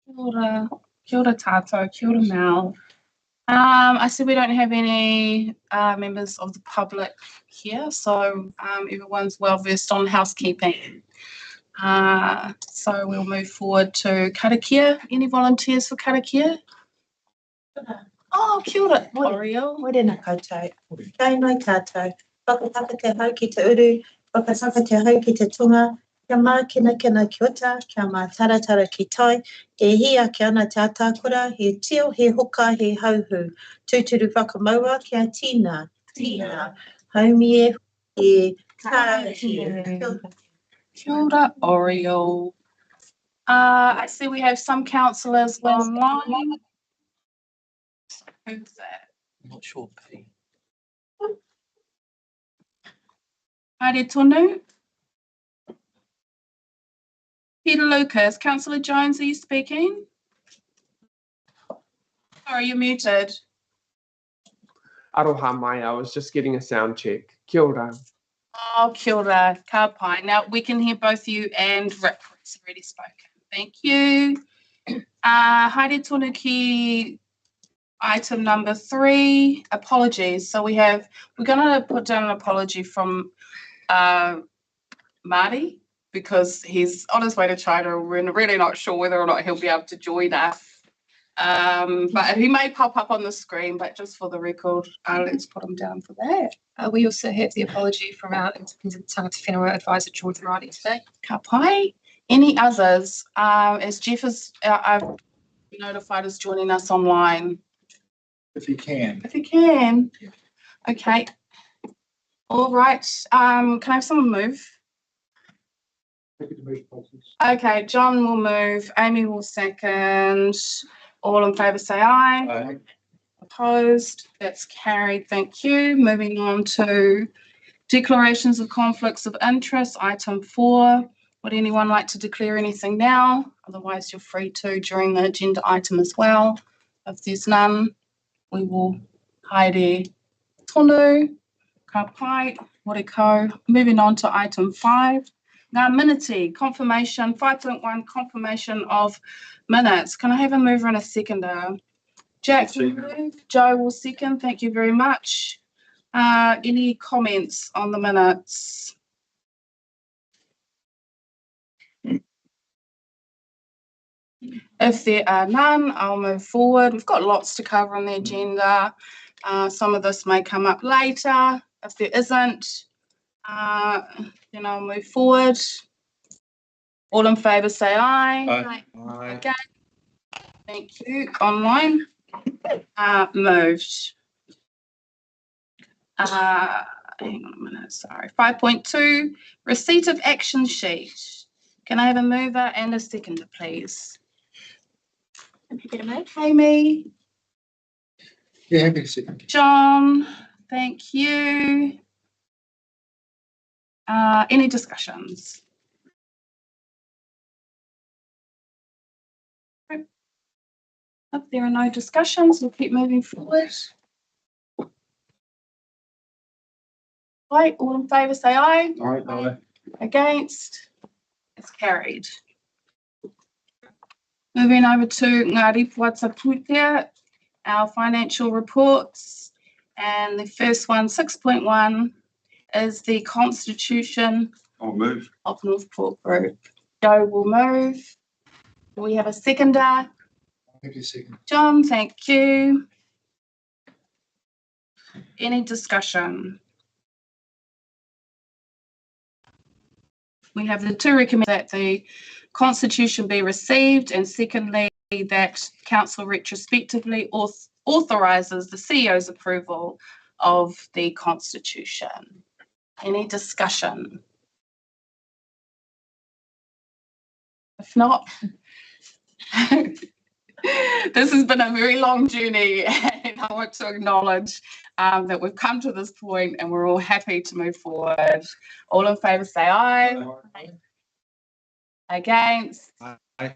Kia ora tātou, kia ora Mel. I see we don't have any members of the public here, so everyone's well versed on housekeeping. So we'll move forward to karakia. Any volunteers for karakia? Oh, kia ora, Oriel. Morena koutou. Kai mai tātou. Whakataka te hau ki te uru, whakataka te hau ki te tunga, kia mā kina ki ota, kia mā taratara ki tai, he hia ki ana te atākura, he tio, he hoka, he hauhu. Tūturu whakamaua kia tina, haumie, he karakia. Kia ora, Oriel. I see we have some councillors online. Who's that? I'm not sure, P. Haere tonu. Peter Lucas, Councillor Jones, are you speaking? Sorry, you're muted. Aroha mai, I was just getting a sound check. Kia ora. Oh, kia ora, ka pai. Now we can hear both you and Rick. Rick's already spoken. Thank you. Haere tonu ki item number 3, apologies. So we're going to put down an apology from Marty because he's on his way to China. We're really not sure whether or not he'll be able to join us. But he may pop up on the screen, but just for the record, let's put him down for that. We also have the apology from our Independent Tangata Whenua Advisor, George Riley, today. Ka pai. Any others? As Jeff is I've notified is joining us online. If you can. If you can. Okay. All right. Can I have someone move? Okay, John will move. Amy will second. All in favour say aye. Aye. Opposed? That's carried. Thank you. Moving on to declarations of conflicts of interest. Item 4. Would anyone like to declare anything now? Otherwise, you're free to during the agenda item as well. If there's none, we will haere tonu, ka pai, moriko. Moving on to item 5. Ngā miniti, confirmation, 5.1, confirmation of minutes. Can I have a mover and a seconder? Jack will move, Joe will second. Thank you very much. Any comments on the minutes? If there are none, I'll move forward. We've got lots to cover on the agenda. Some of this may come up later. If there isn't, then I'll move forward. All in favour say aye. Aye. Aye. Okay. Thank you. Online. Moved. Hang on a minute, sorry. 5.2, receipt of action sheet. Can I have a mover and a seconder, please? Amy. Yeah, happy to see you. John, thank you. Any discussions? If there are no discussions, we'll keep moving forward. Right, all in favour say aye. Aye. Against? It's carried. Moving over to ngā rīpoata pūtea, our financial reports. And the first one, 6.1, is the constitution I'll move. of Northport Group. Joe will move. Do we have a seconder? Happy to see you. John, thank you. Any discussion? We have the two recommend that the constitution be received, and secondly, that council retrospectively authorises the CEO's approval of the constitution. Any discussion? If not, this has been a very long journey, and I want to acknowledge that we've come to this point and we're all happy to move forward. All in favour say aye. Aye. Against? Aye.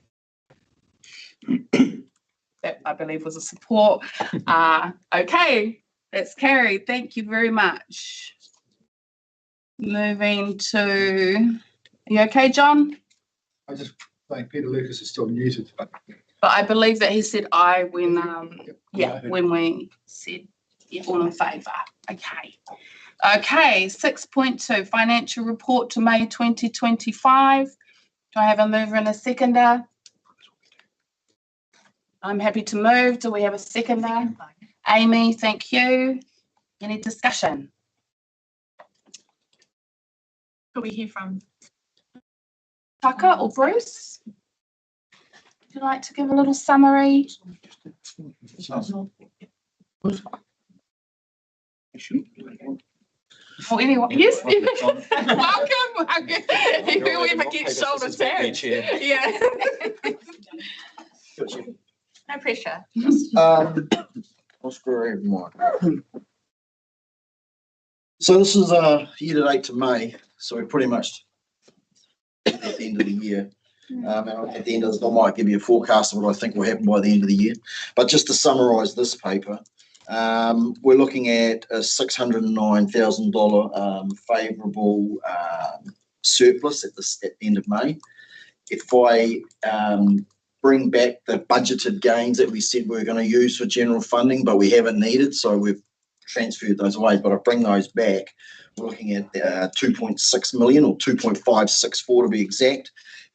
That I believe was a support. Okay, that's carried. Thank you very much. Moving to, are you okay, John? I just think Peter Lucas is still muted. But But I believe that he said aye when, when we said, all in favour. Okay. Okay, 6.2, financial report to May 2025. Do I have a mover and a seconder? I'm happy to move. Do we have a seconder? Amy, thank you. Any discussion? Could we hear from? Tucker or Bruce? Would you like to give a little summary? Or anyone? Yes. welcome. Whoever gets shoulder taps. Yeah. No pressure. I'll screw everyone. So this is year to date to May, so we're pretty much at the end of the year. And at the end of this, I might give you a forecast of what I think will happen by the end of the year. But just to summarise this paper, we're looking at a $609,000 favourable surplus at the end of May. If I bring back the budgeted gains that we said we were going to use for general funding, but we haven't needed, so we've transferred those away, but I bring those back, we're looking at 2.6 million or 2.564 to be exact.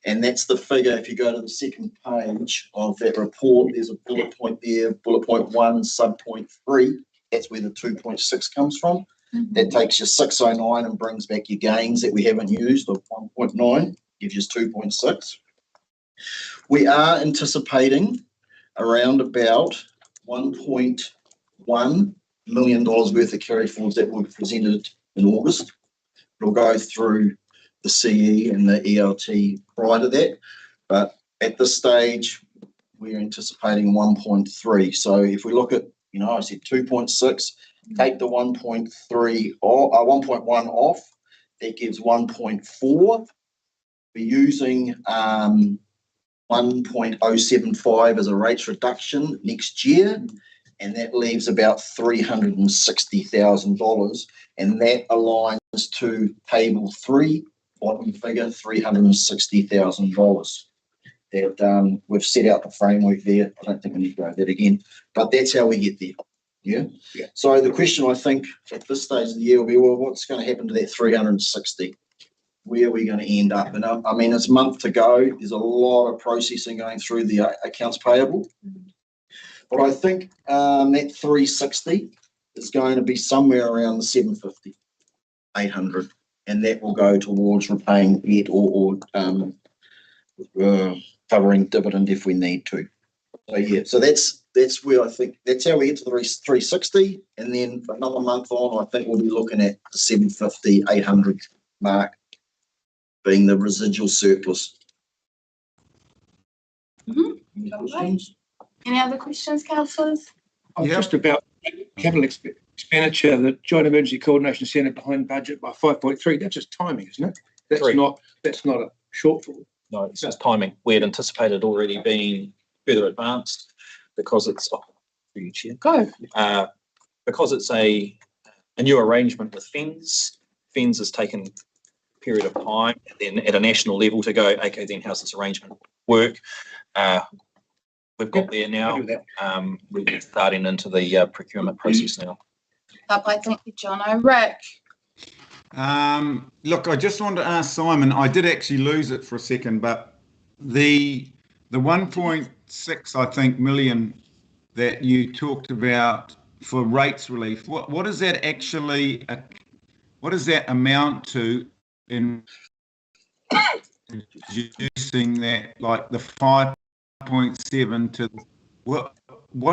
And that's the figure. If you go to the second page of that report, there's a bullet point there, bullet point 1, sub point 3. That's where the 2.6 comes from. That takes your 609 and brings back your gains that we haven't used of 1.9, gives you 2.6. We are anticipating around about $1.1 million worth of carry forwards that were presented in August. It'll go through the CE and the ELT prior to that, but at this stage we're anticipating 1.3. So if we look at, I said 2.6, take the 1.3 or 1.1 off, that gives 1.4. We're using 1.075 as a rates reduction next year, and that leaves about $360,000, and that aligns to table 3, bottom figure, $360,000. That we've set out the framework there. I don't think I need to go over that again, but that's how we get there. Yeah. So the question I think at this stage of the year will be, well, what's going to happen to that 360? Where are we going to end up? And I mean, it's a month to go. There's a lot of processing going through the accounts payable. But I think that 360 is going to be somewhere around the 750, 800, and that will go towards repaying debt or covering dividend if we need to. So yeah, so that's where I think that's how we get to the 360, and then for another month on, I think we'll be looking at the 750, 800 mark being the residual surplus. Any questions? Any other questions, councillors? Just about capital expenditure, the Joint Emergency Coordination Centre behind budget by 5.3. That's just timing, isn't it? That's not a shortfall. No, it's just timing. We had anticipated already being further advanced because it's because it's a new arrangement with FENS. FENS has taken a period of time, and then at a national level to go, okay, then how's this arrangement work? We've got there now. We're starting into the procurement process now. Thank you, John. Rick. Look, I just wanted to ask Simon, I did actually lose it for a second, but the 1.6, I think, million that you talked about for rates relief, what does that actually, what does that amount to in reducing that, like the 5.7 to, what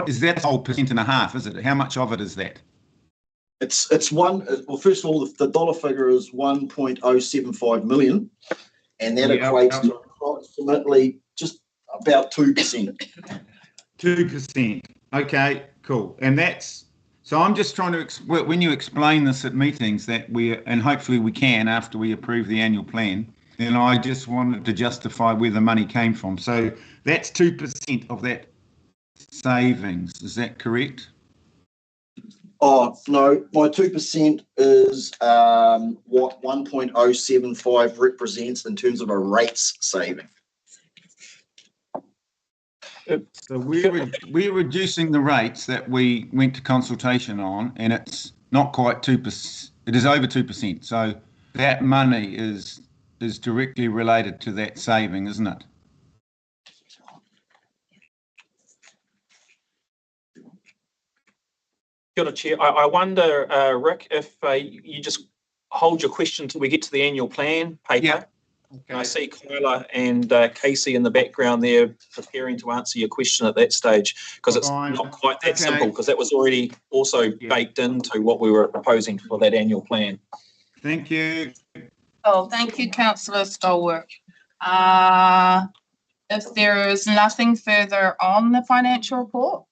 is that whole 1.5%, is it? How much of it is that? It's one. Well, first of all, the dollar figure is 1.075 million, and that equates to approximately just about 2%. 2%. Okay, cool. And that's, so I'm just trying to, when you explain this at meetings that and hopefully we can after we approve the annual plan, then I just wanted to justify where the money came from. So that's 2% of that savings. Is that correct? Oh, no, my 2% is what 1.075 represents in terms of a rates saving. So we're reducing the rates that we went to consultation on, and it's not quite 2%. It is over 2%. So that money is directly related to that saving, isn't it? Kia ora, Chair. I wonder, Rick, if you just hold your question till we get to the annual plan paper. Yeah. Okay. I see Kyla and Casey in the background there preparing to answer your question at that stage, because it's Fine. not quite that Okay. simple, because that was already also baked into what we were proposing for that annual plan. Thank you. Oh, thank you, councillor Stolwer. If there is nothing further on the financial report,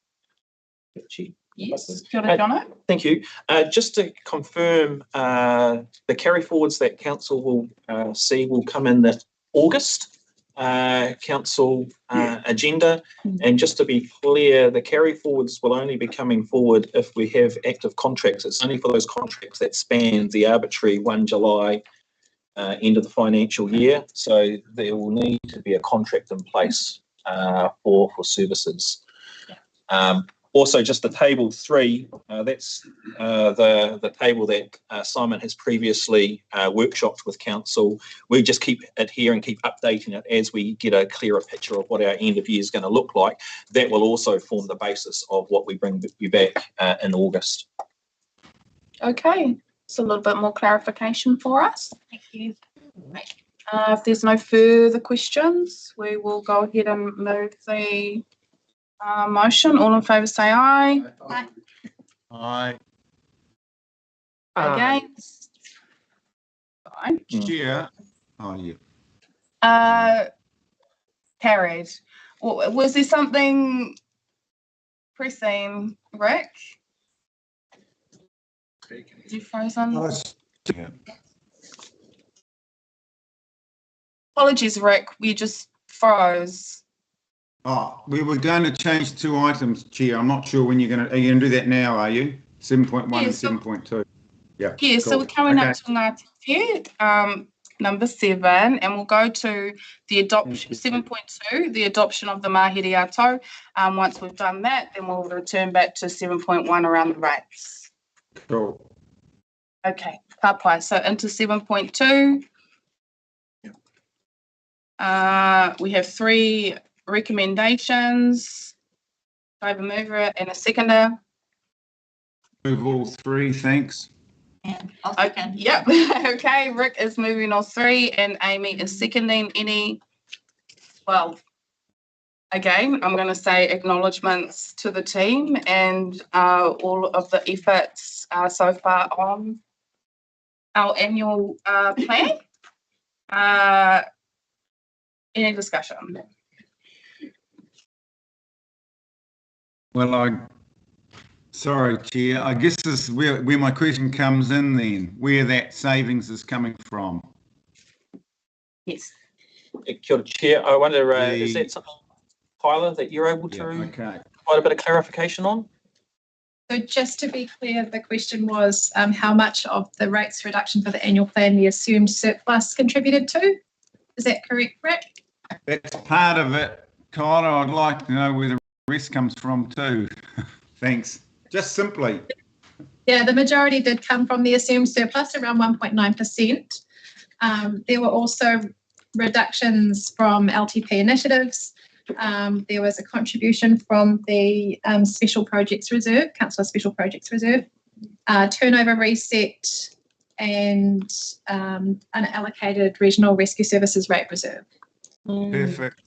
yes, kia ora, Jono. Thank you. Just to confirm, the carry forwards that council will see will come in the August council agenda. And just to be clear, the carry forwards will only be coming forward if we have active contracts. It's only for those contracts that span the arbitrary 1 July end of the financial year. So there will need to be a contract in place for services. Also, just the table 3, that's the table that Simon has previously workshopped with council. We just keep it here and keep updating it as we get a clearer picture of what our end of year is going to look like. That will also form the basis of what we bring you back in August. Okay, so a little bit more clarification for us. Thank you. If there's no further questions, we will go ahead and move the motion. All in favour say aye. Aye. Aye. Against? Fine. Chair. Oh, yeah. Carried. Was there something pressing, Rick? Is you frozen? Yeah. Apologies, Rick. We just froze. Oh, we were going to change 2 items, Chair. I'm not sure when are you going to do that now, are you? 7.1 Yeah, and so- 7.2. Yeah. Yeah, so cool. we're coming Okay. up to Ngāti number 7, and we'll go to the adoption 7.2, the adoption of the mahi reo. Once we've done that, then we'll return back to 7.1 around the rates. Cool. Okay, kapai. So into 7.2. We have 3 recommendations. I have a mover and a seconder. Move all 3, thanks. And I'll Okay, second. yep. Okay, Rick is moving all 3 and Amy is seconding. Again, I'm going to say acknowledgements to the team and all of the efforts so far on our annual plan. Any discussion? Well, sorry, Chair. I guess this is where my question comes in then, where that savings is coming from. Yes. Kia ora, Chair. I wonder, is that something, Kyla, that you're able to Okay. provide a bit of clarification on? So just to be clear, the question was how much of the rates reduction for the annual plan the assumed surplus contributed to? Is that correct, Rick? That's part of it. Kyla, I'd like to know where the rest comes from too. Thanks. Just simply. Yeah, the majority did come from the assumed surplus, around 1.9%. There were also reductions from LTP initiatives. There was a contribution from the Special Projects Reserve, Councillor Special Projects Reserve, turnover reset, and unallocated Regional Rescue Services Rate Reserve. Perfect.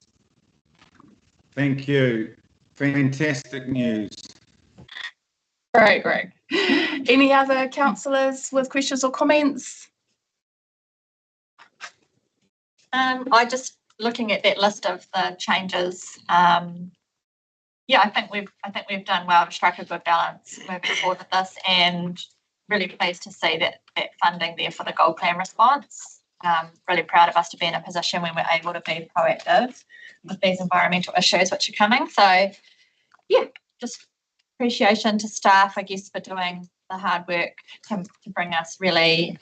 Thank you. Fantastic news. Great. Any other councillors with questions or comments? I just looking at that list of the changes. Yeah, I think we've done well to strike a good balance moving forward with this, and really pleased to see that funding there for the gold plan response. Really proud of us to be in a position when we're able to be proactive with these environmental issues which are coming. So yeah, just appreciation to staff, I guess, for doing the hard work to bring us really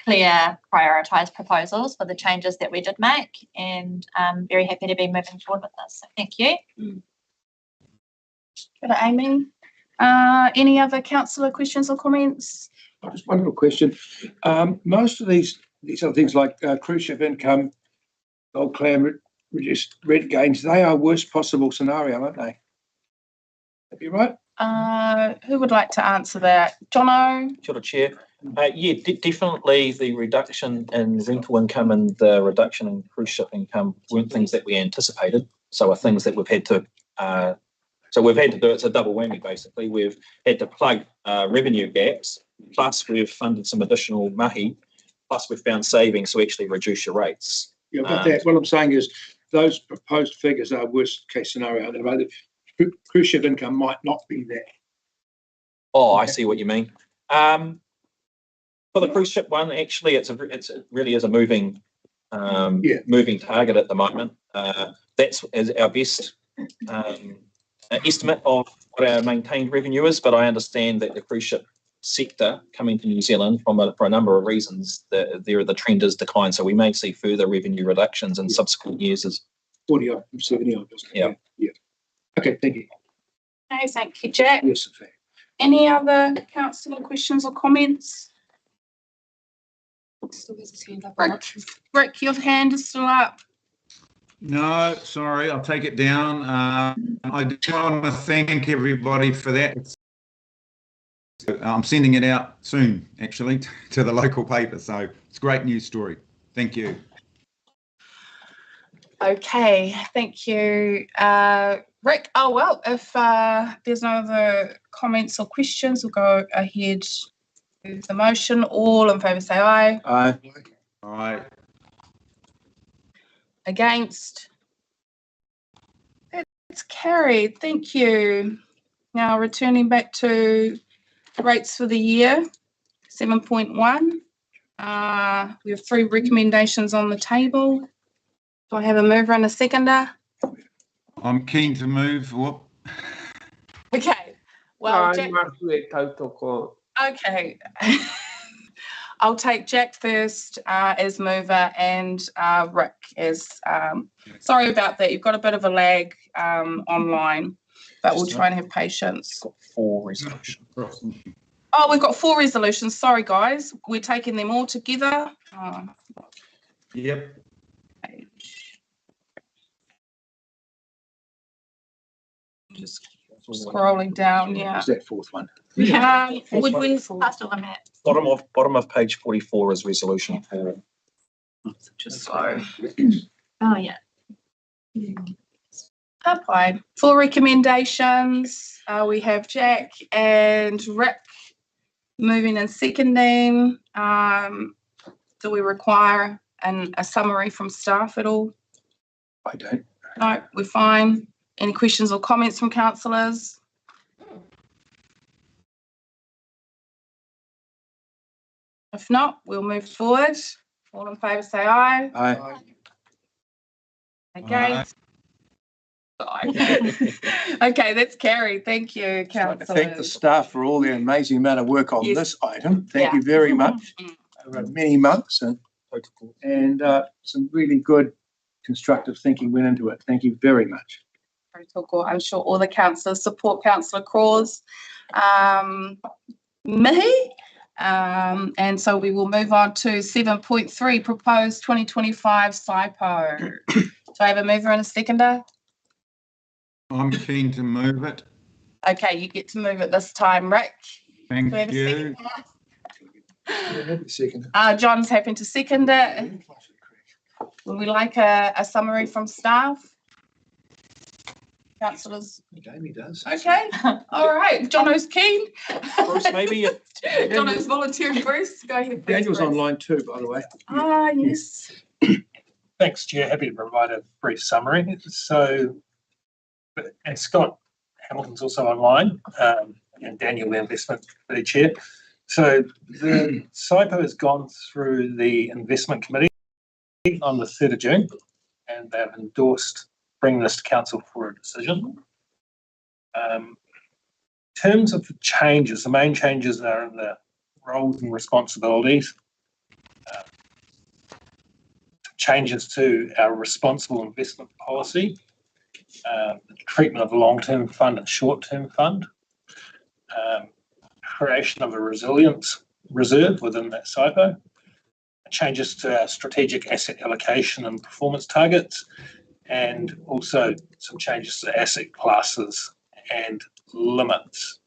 clear prioritised proposals for the changes that we did make, and very happy to be moving forward with this. So thank you. Good, Amy. Any other councillor questions or comments? Just one little question. Most of these other things like cruise ship income, gold clam, reduced rent gains, they are worst possible scenario, aren't they? That'd be right? Who would like to answer that? Jono? Kia ora, Chair. Yeah, definitely the reduction in rental income and the reduction in cruise ship income weren't things that we anticipated. So are things that we've had to do. It's a double whammy, basically. We've had to plug revenue gaps, plus we've funded some additional mihi, plus we've found savings to actually reduce your rates. Yeah, but that, what I'm saying is those proposed figures are worst case scenario. The cruise ship income might not be there. Oh, I see what you mean. For the cruise ship one, actually, it really is a moving target at the moment. That's our best estimate of what our maintained revenue is, but I understand that the cruise ship sector coming to New Zealand for a number of reasons, the trend is decline. So we may see further revenue reductions in subsequent years. 40 odd, 70 odd. Yeah. Okay, thank you. Okay, thank you, Jack. Yes, fair. Any other councillor questions or comments? Rick, your hand is still up. No, sorry, I'll take it down. I do want to thank everybody for that. I'm sending it out soon, actually, to the local paper. So it's a great news story. Thank you. Okay, thank you, Rick. Oh, well, if there's no other comments or questions, we'll go ahead with the motion. All in favour say aye. Aye. Aye. Against? It's carried. Thank you. Now returning back to rates for the year, 7.1. We have 3 recommendations on the table. Do I have a mover and a seconder? I'm keen to move. Whoop. Okay. Well, Jack, Koutou. okay. I'll take Jack first as mover and Rick as, sorry about that. You've got a bit of a lag online, but we'll try and have patience. Got 4 resolutions. Oh, we've got 4 resolutions. Sorry, guys. We're taking them all together. Yep. Just scrolling down, yeah. Is that fourth one? Would we? Passed on that. Bottom of page 44 is resolution 4. Just slow. Oh, yeah. Apply. 4 recommendations. We have Jack and Rick moving and seconding. Do we require a summary from staff at all? I don't. No, we're fine. Any questions or comments from councillors? If not, we'll move forward. All in favour say aye. Aye. Against? Okay, that's carried. Thank you, I'd like to councillors. thank the staff for all their amazing amount of work on Yes. this item. Thank Yeah. you very much. Mm. Over many months and some really good constructive thinking went into it. Thank you very much. Protocol. I'm sure all the councillors support Councillor Craw's mihi. And so we will move on to 7.3, proposed 2025 SIPO. Do I have a mover and a seconder? I'm keen to move it. Okay, you get to move it this time, Rick. Thank Do I have a you. Second. John's happy to second it. Would we like a summary from staff? Councillors? Amy does. Okay, all right. Jono's keen. Bruce, maybe Jono's volunteering. Bruce, go ahead. please, Daniel's Bruce. online too, by the way. Yes. Thanks, Chair. Happy to provide a brief summary. So, and Scott Hamilton's also online, and Daniel, the investment committee chair. So the SIPO has gone through the investment committee on the 3rd of June, and they've endorsed bringing this to council for a decision. In terms of the changes, the main changes are in the roles and responsibilities. changes to our responsible investment policy, the treatment of the long-term fund and short-term fund, creation of a resilience reserve within that SIPO, changes to our strategic asset allocation and performance targets, and also some changes to asset classes and limits.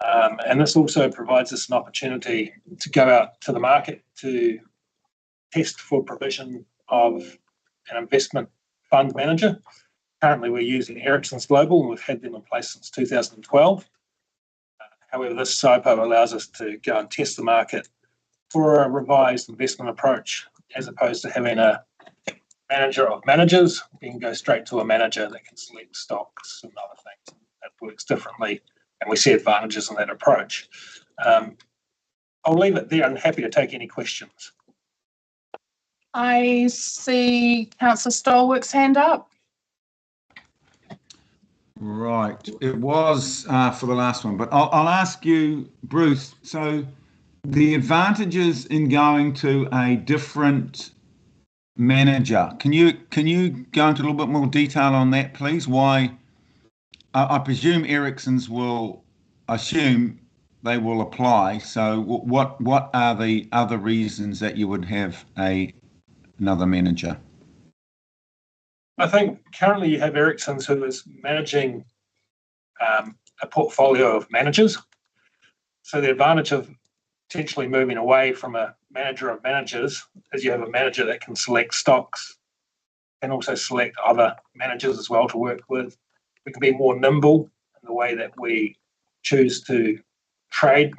And this also provides us an opportunity to go out to the market to test for provision of an investment fund manager. Currently, we're using Ericsson's Global, and we've had them in place since 2012. However, this SIPO allows us to go and test the market for a revised investment approach, as opposed to having a manager of managers. We can go straight to a manager that can select stocks and other things. That works differently, and we see advantages in that approach. I'll leave it there. I'm happy to take any questions. I see Councillor Stolwick's hand up. Right, it was for the last one, but I'll ask you, Bruce. So the advantages in going to a different manager, can you go into a little bit more detail on that, please? Why? I presume Ericsson's will assume they will apply. So what are the other reasons that you would have another manager? I think currently you have Ericsson's, who is managing a portfolio of managers. So the advantage of potentially moving away from a manager of managers is you have a manager that can select stocks and also select other managers as well to work with. We can be more nimble in the way that we choose to trade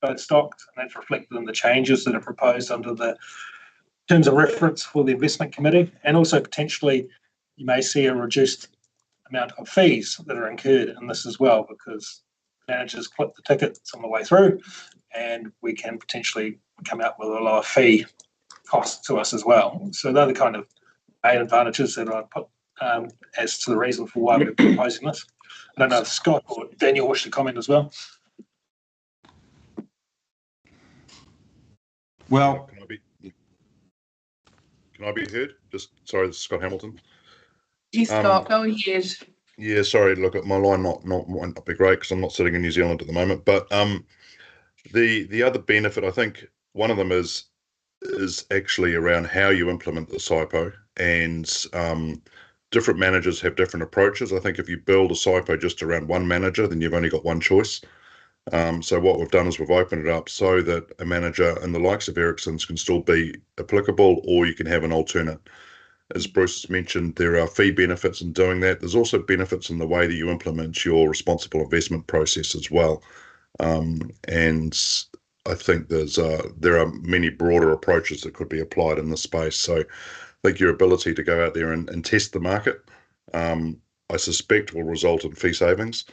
those stocks, and that's reflected in the changes that are proposed under the terms of reference for the investment committee. And also potentially you may see a reduced amount of fees that are incurred in this as well, because managers clip the tickets on the way through, and we can potentially come out with a lower fee cost to us as well. So they're the kind of main advantages that I put as to the reason for why we're proposing this. I don't know if Scott or Daniel wish to comment as well. Well, can I be heard? Sorry, this is Scott Hamilton. Yes, Scott, go ahead. Yeah, sorry. Look, my line might not be great because I'm not sitting in New Zealand at the moment. But the other benefit, I think, one of them is actually around how you implement the SIPO, and different managers have different approaches. I think if you build a SIPO just around one manager, then you've only got one choice. So what we've done is we've opened it up so that a manager in the likes of Ericsson's can still be applicable, or you can have an alternate. As Bruce has mentioned, there are fee benefits in doing that. There's also benefits in the way that you implement your responsible investment process as well. And I think there are many broader approaches that could be applied in this space. So I think your ability to go out there and test the market, I suspect will result in fee savings.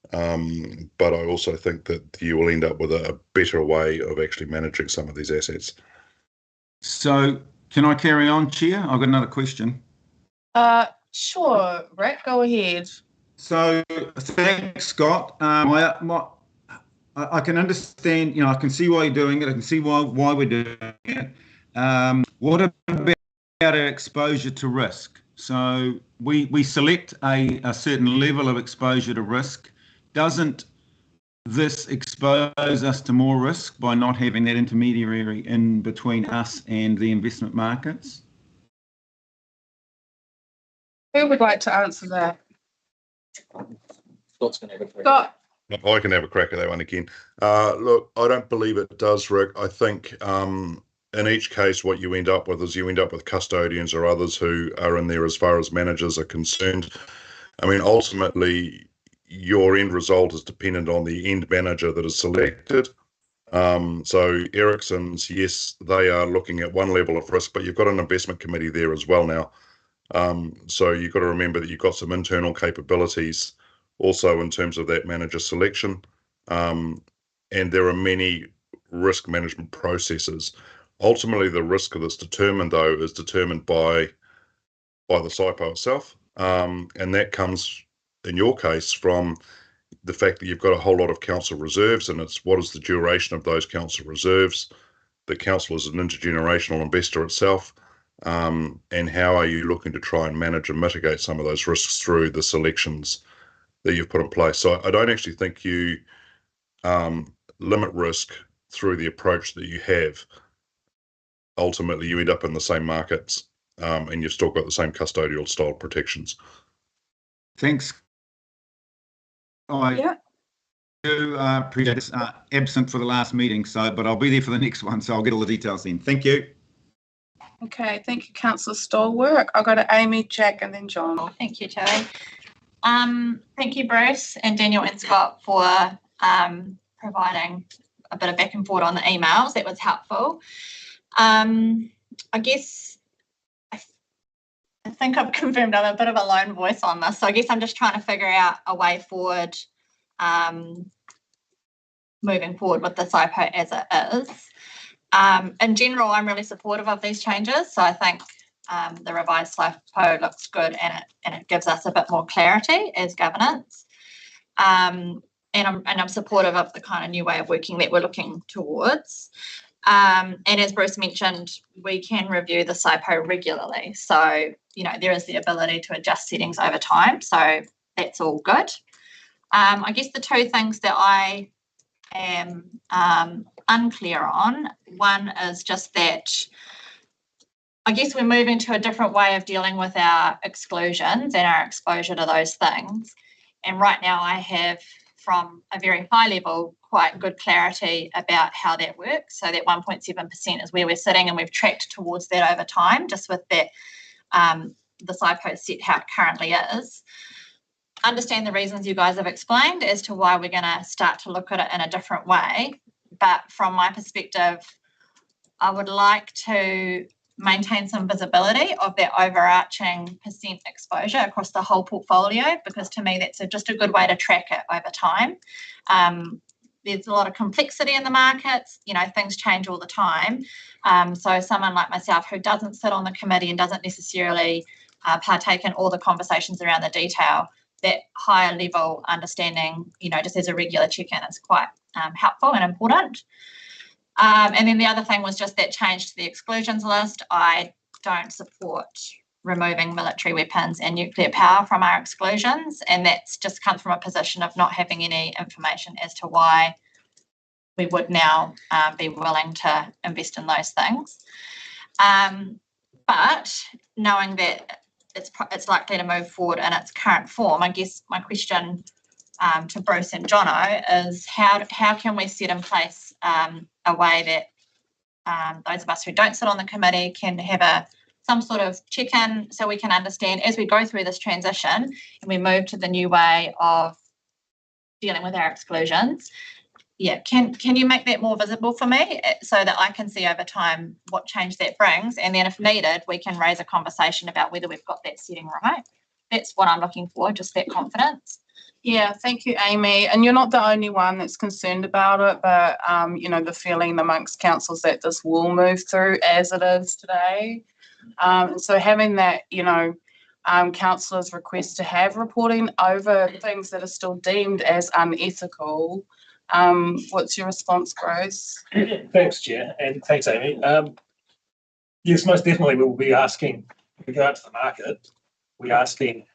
But I also think that you will end up with a better way of actually managing some of these assets. So can I carry on, Chair? I've got another question. Sure, Rick, go ahead. So thanks, Scott. I can understand, I can see why you're doing it. I can see why we're doing it. What about our exposure to risk? So we select a certain level of exposure to risk. Doesn't this expose us to more risk by not having that intermediary in between us and the investment markets? Who would like to answer that? Scott's going to have a Scott. I can have a crack at that one again. Look, I don't believe it does, Rick. I think in each case, what you end up with is you end up with custodians or others who are in there as far as managers are concerned. I mean, ultimately, your end result is dependent on the end manager that is selected. So Ericsson's, yes, they are looking at one level of risk, but you've got an investment committee there as well now. So you've got to remember that you've got some internal capabilities also in terms of that manager selection. And there are many risk management processes. Ultimately, the risk that's determined, though, is determined by the SIPO itself. And that comes, in your case, from the fact that you've got a whole lot of council reserves, and it's what is the duration of those council reserves. the council is an intergenerational investor itself, and how are you looking to try and manage and mitigate some of those risks through the selections that you've put in place? So I don't actually think you limit risk through the approach that you have. Ultimately, you end up in the same markets, and you've still got the same custodial style protections. Thanks. I do appreciate this. Absent for the last meeting, but I'll be there for the next one, so I'll get all the details then. Thank you. Okay, thank you, Councillor Stolwerk. I'll go to Amy, Jack, and then John. Thank you, Terry. Thank you, Bruce and Daniel and Scott, for providing a bit of back and forth on the emails. That was helpful. I guess I think I've confirmed I'm a bit of a lone voice on this, so I guess I'm just trying to figure out a way forward, moving forward with the SIPO as it is. In general, I'm really supportive of these changes, so I think the revised SIPO looks good, and it gives us a bit more clarity as governance. And I'm supportive of the kind of new way of working that we're looking towards. And as Bruce mentioned, we can review the SIPO regularly. So, there is the ability to adjust settings over time. So that's all good. I guess the two things that I am unclear on, one is just that I guess we're moving to a different way of dealing with our exclusions and our exposure to those things. And right now I have, from a very high level, quite good clarity about how that works. So that 1.7% is where we're sitting, and we've tracked towards that over time, just with that the SIPO set how it currently is. Understand the reasons you guys have explained as to why we're going to start to look at it in a different way. But from my perspective, I would like to maintain some visibility of that overarching percent exposure across the whole portfolio, because to me that's just a good way to track it over time. There's a lot of complexity in the markets, things change all the time. So someone like myself who doesn't sit on the committee and doesn't necessarily partake in all the conversations around the detail, that higher level understanding, just as a regular check-in is quite helpful and important. And then the other thing was just that change to the exclusions list. I don't support removing military weapons and nuclear power from our exclusions, and that's just come from a position of not having any information as to why we would now be willing to invest in those things. But knowing that it's likely to move forward in its current form, I guess my question to Bruce and Jono is how can we set in place a way that those of us who don't sit on the committee can have some sort of check-in, so we can understand as we go through this transition and we move to the new way of dealing with our exclusions. Yeah, can you make that more visible for me so that I can see over time what change that brings, and then if needed we can raise a conversation about whether we've got that setting right. That's what I'm looking for, just that confidence. Yeah, thank you, Amy. And you're not the only one that's concerned about it, but the feeling amongst councils that this will move through as it is today. And so having that, councillors' request to have reporting over things that are still deemed as unethical. What's your response, Bruce? Thanks, Chair, and thanks, Amy. Yes, most definitely we will be asking, if we go out to the market, we're asking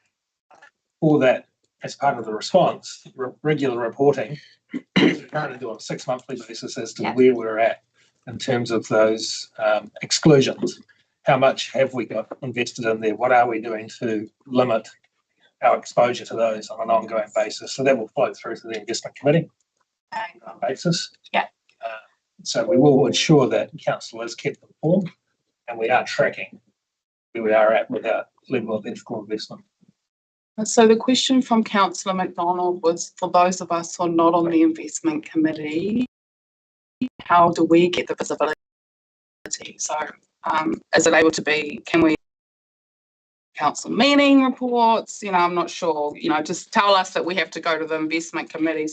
for that as part of the response, regular reporting, we currently do on a 6-monthly basis as to where we're at in terms of those exclusions. How much have we got invested in there? What are we doing to limit our exposure to those on an ongoing basis? So that will flow through to the investment committee basis. Yeah. So we will ensure that council is kept informed and we are tracking where we are at with our level of ethical investment. So the question from Councillor McDonald was, for those of us who are not on the investment committee, how do we get the visibility? So is it able to be, can we council meeting reports? I'm not sure, just tell us that we have to go to the investment committee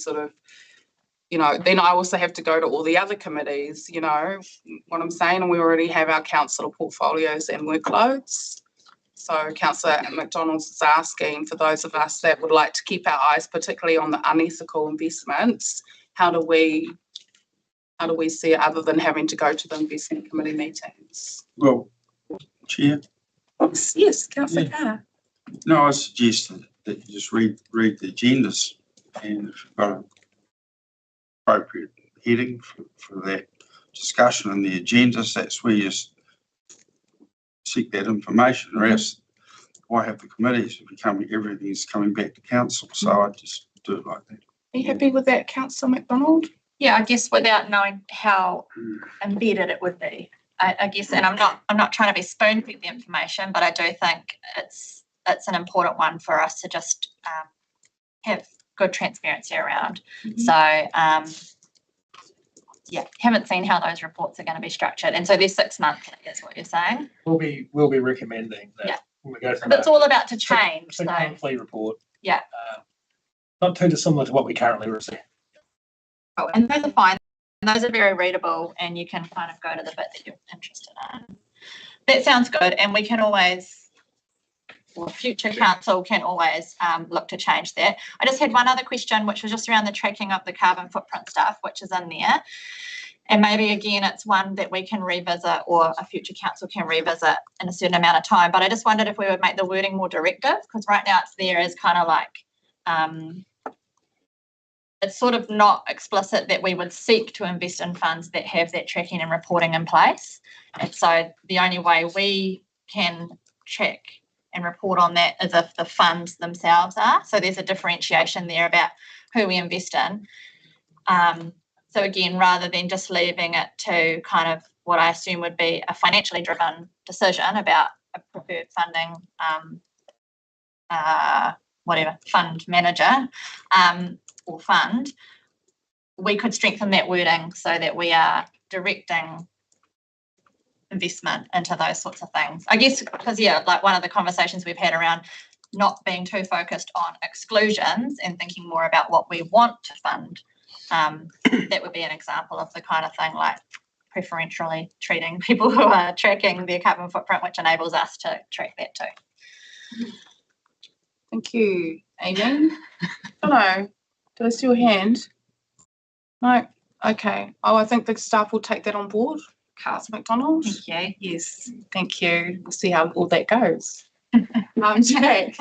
then I also have to go to all the other committees, what I'm saying, and we already have our councillor portfolios and workloads. So Councillor McDonald is asking, for those of us that would like to keep our eyes particularly on the unethical investments, how do we How do we see it other than having to go to the investment committee meetings? Well, Chair, Yes, Councillor Carr. no, I suggested that you just read the agendas, and if you've got an appropriate heading for that discussion in the agendas, that's where you just seek that information. Or else, why have the committees if everything's coming back to council? So I just do it like that. Are you happy with that, Councillor McDonald? Yeah, I guess without knowing how embedded it would be, I guess, and I'm not trying to be spoon-fed the information, but I do think it's an important one for us to just have good transparency around. So yeah, haven't seen how those reports are going to be structured, and so they're 6 months, is what you're saying. We'll be recommending that. Yeah. When we go from But it's all about to change. the So monthly report. yeah. Not too dissimilar to what we currently receive. Oh, and those are fine. Those are very readable, and you can kind of go to the bit that you're interested in. That sounds good, and we can always, or future council can always look to change that. I just had one other question, which was just around the tracking of the carbon footprint stuff, which is in there. And maybe again, it's one that we can revisit, or a future council can revisit in a certain amount of time. But I just wondered if we would make the wording more directive, because right now it's there as kind of like, it's sort of not explicit that we would seek to invest in funds that have that tracking and reporting in place. And so the only way we can track and report on that is if the funds themselves are. So there's a differentiation there about who we invest in. So again, rather than just leaving it to kind of what I assume would be a financially driven decision about a preferred funding, fund manager, or fund, we could strengthen that wording so that we are directing investment into those sorts of things. I guess because, yeah, like one of the conversations we've had around not being too focused on exclusions and thinking more about what we want to fund, that would be an example of the kind of thing like preferentially treating people who are tracking their carbon footprint, which enables us to track that too. Thank you, Amy. Hello. Did I see your hand? No. Okay. Oh, I think the staff will take that on board. Councillor McDonald. Thank you. Yes. Thank you. We'll see how all that goes. Jack.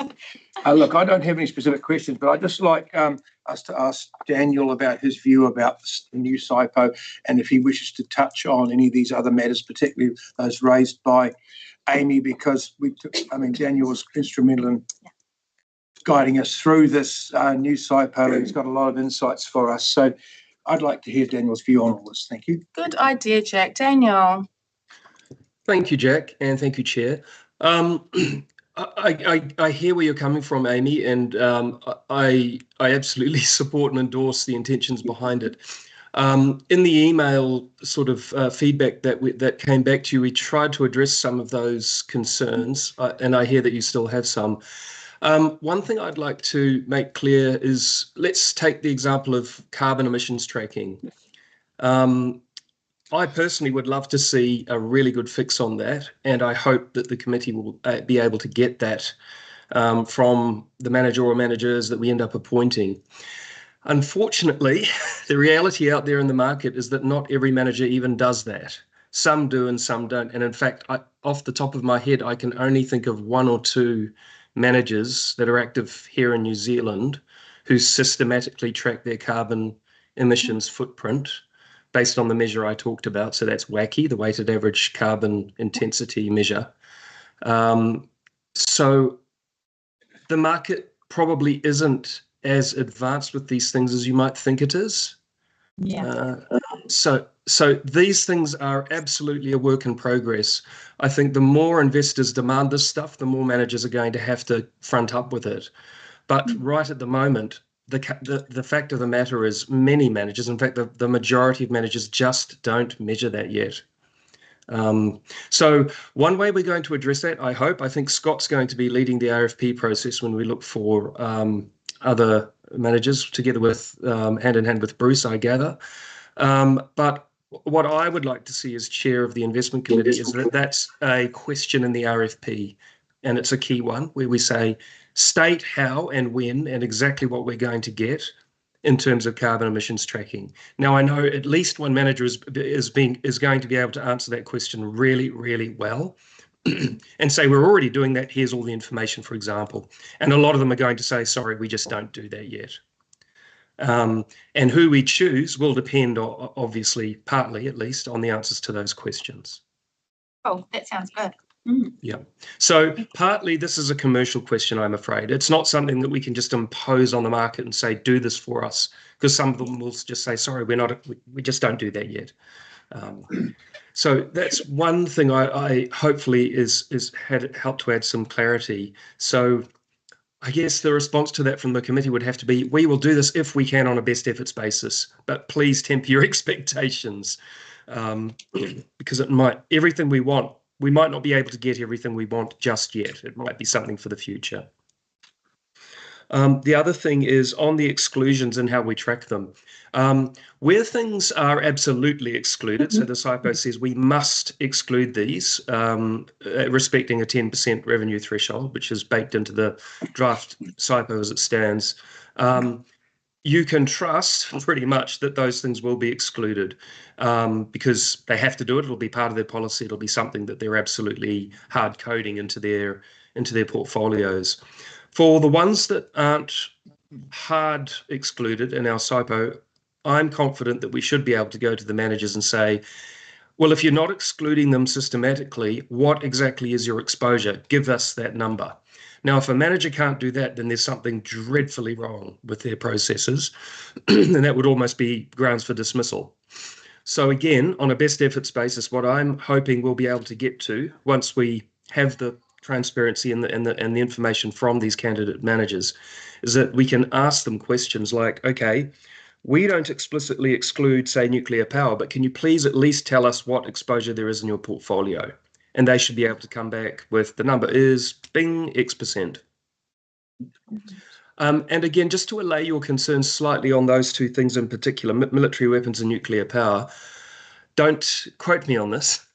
Look, I don't have any specific questions, but I'd just like us to ask Daniel about his view about the new SIPO, and if he wishes to touch on any of these other matters, particularly those raised by Amy, because Daniel was instrumental in guiding us through this new SIPO. He's got a lot of insights for us. So I'd like to hear Daniel's view on all this. Thank you. Good idea, Jack. Daniel. Thank you, Jack, and thank you, Chair. I hear where you're coming from, Amy, and I absolutely support and endorse the intentions behind it. In the email sort of feedback that came back to you, we tried to address some of those concerns, and I hear that you still have some. One thing I'd like to make clear is, let's take the example of carbon emissions tracking. I personally would love to see a really good fix on that, and I hope that the committee will be able to get that from the manager or managers that we end up appointing. Unfortunately, the reality out there in the market is that not every manager even does that. Some do and some don't. And in fact, off the top of my head, I can only think of 1 or 2 managers that are active here in New Zealand who systematically track their carbon emissions footprint based on the measure I talked about. So that's WACI, the weighted average carbon intensity measure. So the market probably isn't as advanced with these things as you might think it is. Yeah. So these things are absolutely a work in progress. I think the more investors demand this stuff, the more managers are going to have to front up with it. But right at the moment, the fact of the matter is many managers, in fact, the majority of managers just don't measure that yet. So one way we're going to address that, I think Scott's going to be leading the RFP process when we look for other managers, together with hand in hand with Bruce, I gather. But what I would like to see as chair of the investment committee is that's a question in the RFP, and it's a key one where we say, state how and when and exactly what we're going to get, in terms of carbon emissions tracking. Now, I know at least one manager is going to be able to answer that question really, really well and say, we're already doing that, here's all the information, for example. And a lot of them are going to say, sorry, we just don't do that yet. And who we choose will depend, obviously, partly at least, on the answers to those questions. Oh, that sounds good. Yeah. So partly this is a commercial question, I'm afraid. It's not something that we can just impose on the market and say, do this for us, because some of them will just say, sorry, we just don't do that yet. So that's one thing I hopefully is had helped to add some clarity. So I guess the response to that from the committee would have to be, we will do this if we can on a best efforts basis, but please temper your expectations, because it might, everything we want, we might not be able to get everything we want just yet. It might be something for the future. The other thing is on the exclusions and how we track them. Where things are absolutely excluded, so the SIPO says we must exclude these, respecting a 10% revenue threshold, which is baked into the draft SIPO as it stands. You can trust pretty much that those things will be excluded because they have to do it. It'll be part of their policy. It'll be something that they're absolutely hard coding into their portfolios. For the ones that aren't hard excluded in our SIPO, I'm confident that we should be able to go to the managers and say, well, if you're not excluding them systematically, what exactly is your exposure? Give us that number. Now, if a manager can't do that, then there's something dreadfully wrong with their processes, and that would almost be grounds for dismissal. So again, on a best efforts basis, what I'm hoping we'll be able to get to once we have the transparency and the information from these candidate managers is that we can ask them questions like, okay, we don't explicitly exclude, say, nuclear power, but can you please at least tell us what exposure there is in your portfolio? And they should be able to come back with the number is bing X%. And again, just to allay your concerns slightly on those two things in particular, military weapons and nuclear power, don't quote me on this,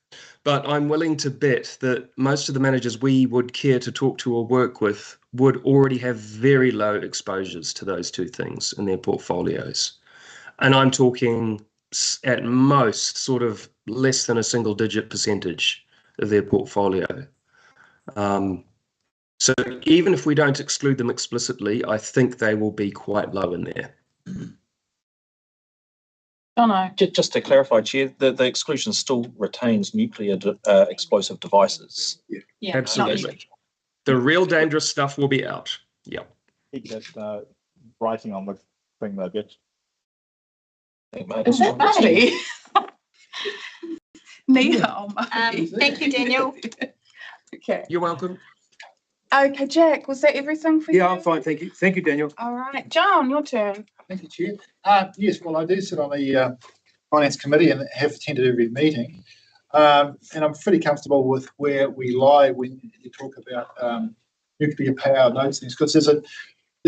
but I'm willing to bet that most of the managers we would care to talk to or work with would already have very low exposures to those two things in their portfolios. And I'm talking at most sort of less than a single-digit percentage of their portfolio. So even if we don't exclude them explicitly, I think they will be quite low in there. Just to clarify, Chair, the exclusion still retains nuclear explosive devices. Yeah, absolutely. The real dangerous stuff will be out. Yeah. Keep that writing on the thing though, bitch. Is that Maddie? Nia, thank you, Daniel. Okay. You're welcome. Okay, Jack, was that everything for you? Yeah, I'm fine, thank you. Thank you, Daniel. All right, John, your turn. Thank you, Chair. Yes, well, I do sit on the Finance Committee and have attended every meeting. And I'm pretty comfortable with where we lie when you talk about nuclear power and those things, because there's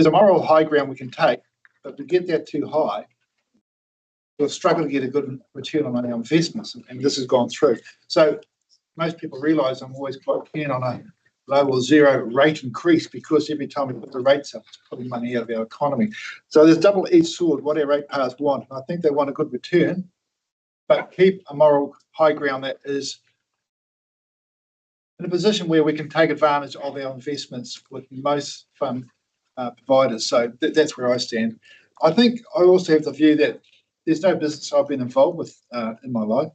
a moral high ground we can take, but to get that too high, we'll struggle to get a good return on our investments, and this has gone through. So most people realise I'm always quite keen on a low or zero rate increase, because every time we put the rates up, it's putting money out of our economy. So there's double-edged sword, what our ratepayers want. I think they want a good return, but keep a moral high ground that is in a position where we can take advantage of our investments with most fund providers. So that's where I stand. I think I also have the view that there's no business I've been involved with in my life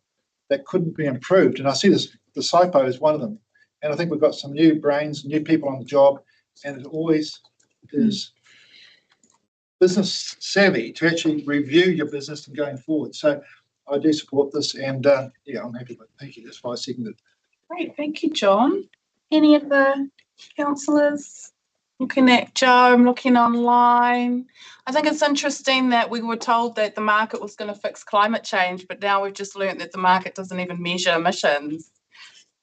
that couldn't be improved. And I see this, the SIPO is one of them. And I think we've got some new brains, new people on the job, and it always is business savvy to actually review your business and going forward. So I do support this, and yeah, I'm happy with it. Thank you. That's why I seconded it. Great, thank you, John. Any of the councillors? Looking at Joe, I'm looking online. I think it's interesting that we were told that the market was going to fix climate change, but now we've just learned that the market doesn't even measure emissions.